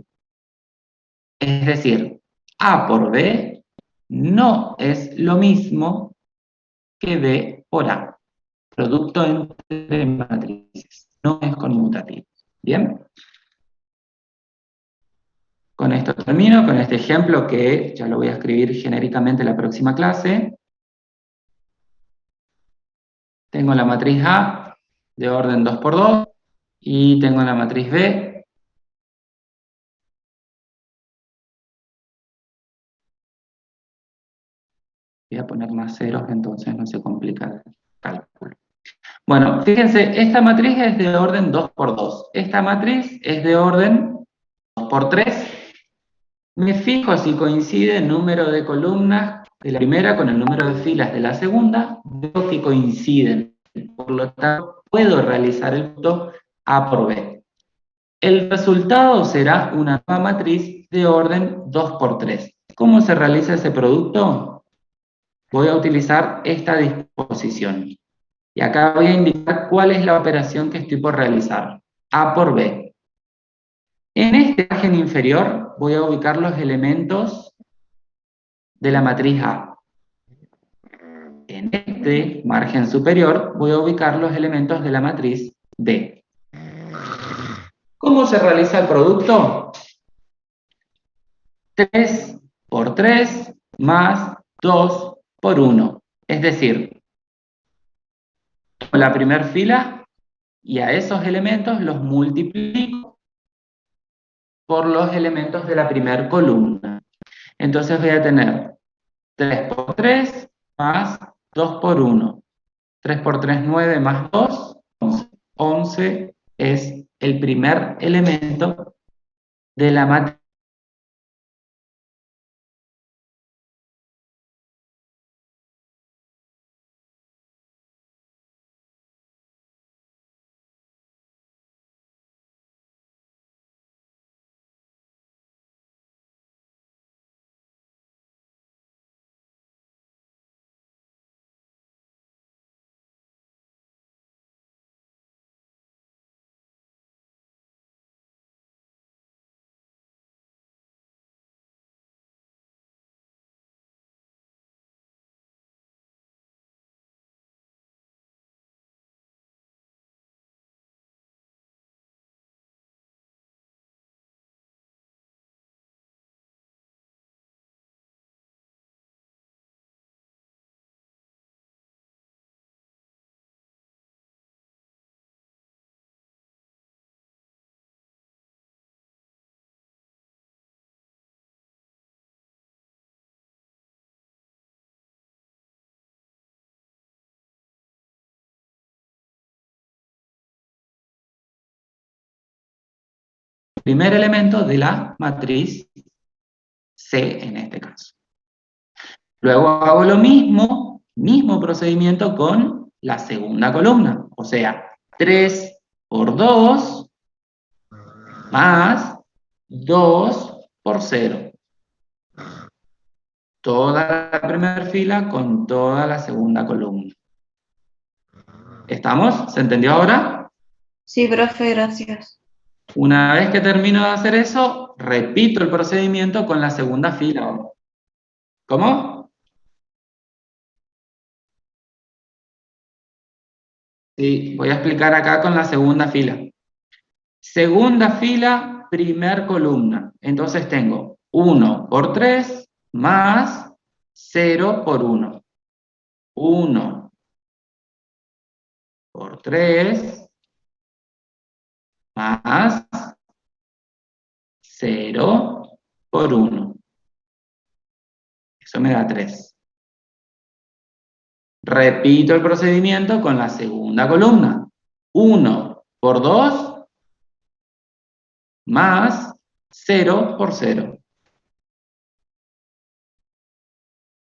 Es decir, A por B no es lo mismo que B por A. Producto entre matrices no es conmutativo. ¿Bien? Con esto termino, con este ejemplo que ya lo voy a escribir genéricamente en la próxima clase. Tengo la matriz A de orden 2 por 2 y tengo la matriz B voy a poner más ceros, entonces no se complica el cálculo. Bueno, fíjense, esta matriz es de orden 2 por 2. Esta matriz es de orden 2 por 3. Me fijo si coincide el número de columnas de la primera con el número de filas de la segunda. Veo que coinciden. Por lo tanto, puedo realizar el producto A por B. El resultado será una nueva matriz de orden 2 por 3. ¿Cómo se realiza ese producto? Voy a utilizar esta disposición. Y acá voy a indicar cuál es la operación que estoy por realizar. A por B. En este margen inferior voy a ubicar los elementos de la matriz A. En este margen superior voy a ubicar los elementos de la matriz B. ¿Cómo se realiza el producto? 3 por 3 más 2 por 1. Es decir, tomo la primera fila y a esos elementos los multiplico por los elementos de la primera columna. Entonces voy a tener 3 por 3 más 2 por 1. 3 por 3, 9 más 2, 11. 11 es el primer elemento de la matriz. primer elemento de la matriz C en este caso. Luego hago lo mismo procedimiento con la segunda columna, o sea, 3 por 2 más 2 por 0. Toda la primera fila con toda la segunda columna. ¿Estamos? ¿Se entendió ahora? Sí, profe, gracias. Una vez que termino de hacer eso, repito el procedimiento con la segunda fila. ¿Cómo? Sí, voy a explicar acá con la segunda fila. Segunda fila, primer columna. Entonces tengo 1 por 3 más 0 por 1. 1 por 3 más 0 por 1. Eso me da 3. Repito el procedimiento con la segunda columna. 1 por 2 más 0 por 0.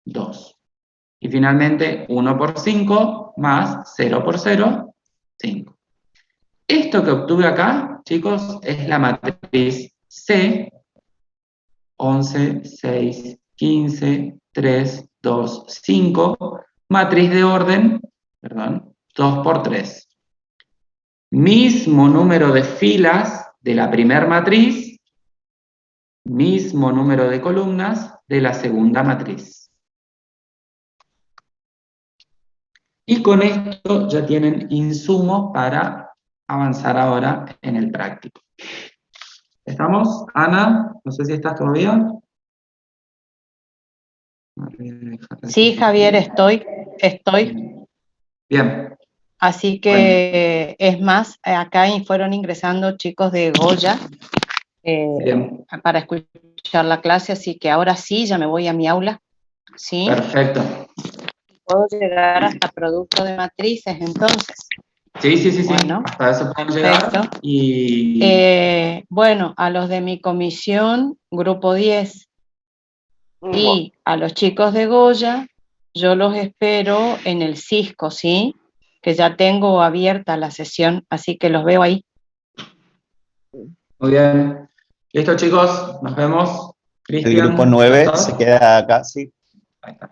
2. Y finalmente 1 por 5 más 0 por 0, 5. Esto que obtuve acá, chicos, es la matriz C, 11, 6, 15, 3, 2, 5, matriz de orden, 2 por 3. Mismo número de filas de la primera matriz, mismo número de columnas de la segunda matriz. Y con esto ya tienen insumos para avanzar ahora en el práctico. ¿Estamos? Ana, no sé si estás todavía. Sí, Javier, estoy. Bien. Así que es más, acá fueron ingresando chicos de Goya Bien. para escuchar la clase, así que ahora sí, ya me voy a mi aula. ¿Sí? Perfecto. Puedo llegar hasta producto de matrices, entonces. Sí. Bueno, hasta eso podemos llegar. perfecto. Y bueno, a los de mi comisión, grupo 10, y a los chicos de Goya, yo los espero en el Cisco, ¿sí? Que ya tengo abierta la sesión, así que los veo ahí. muy bien. Listo, chicos, nos vemos. El Cristian, grupo 9 ¿estás? se queda acá, sí. Ahí está.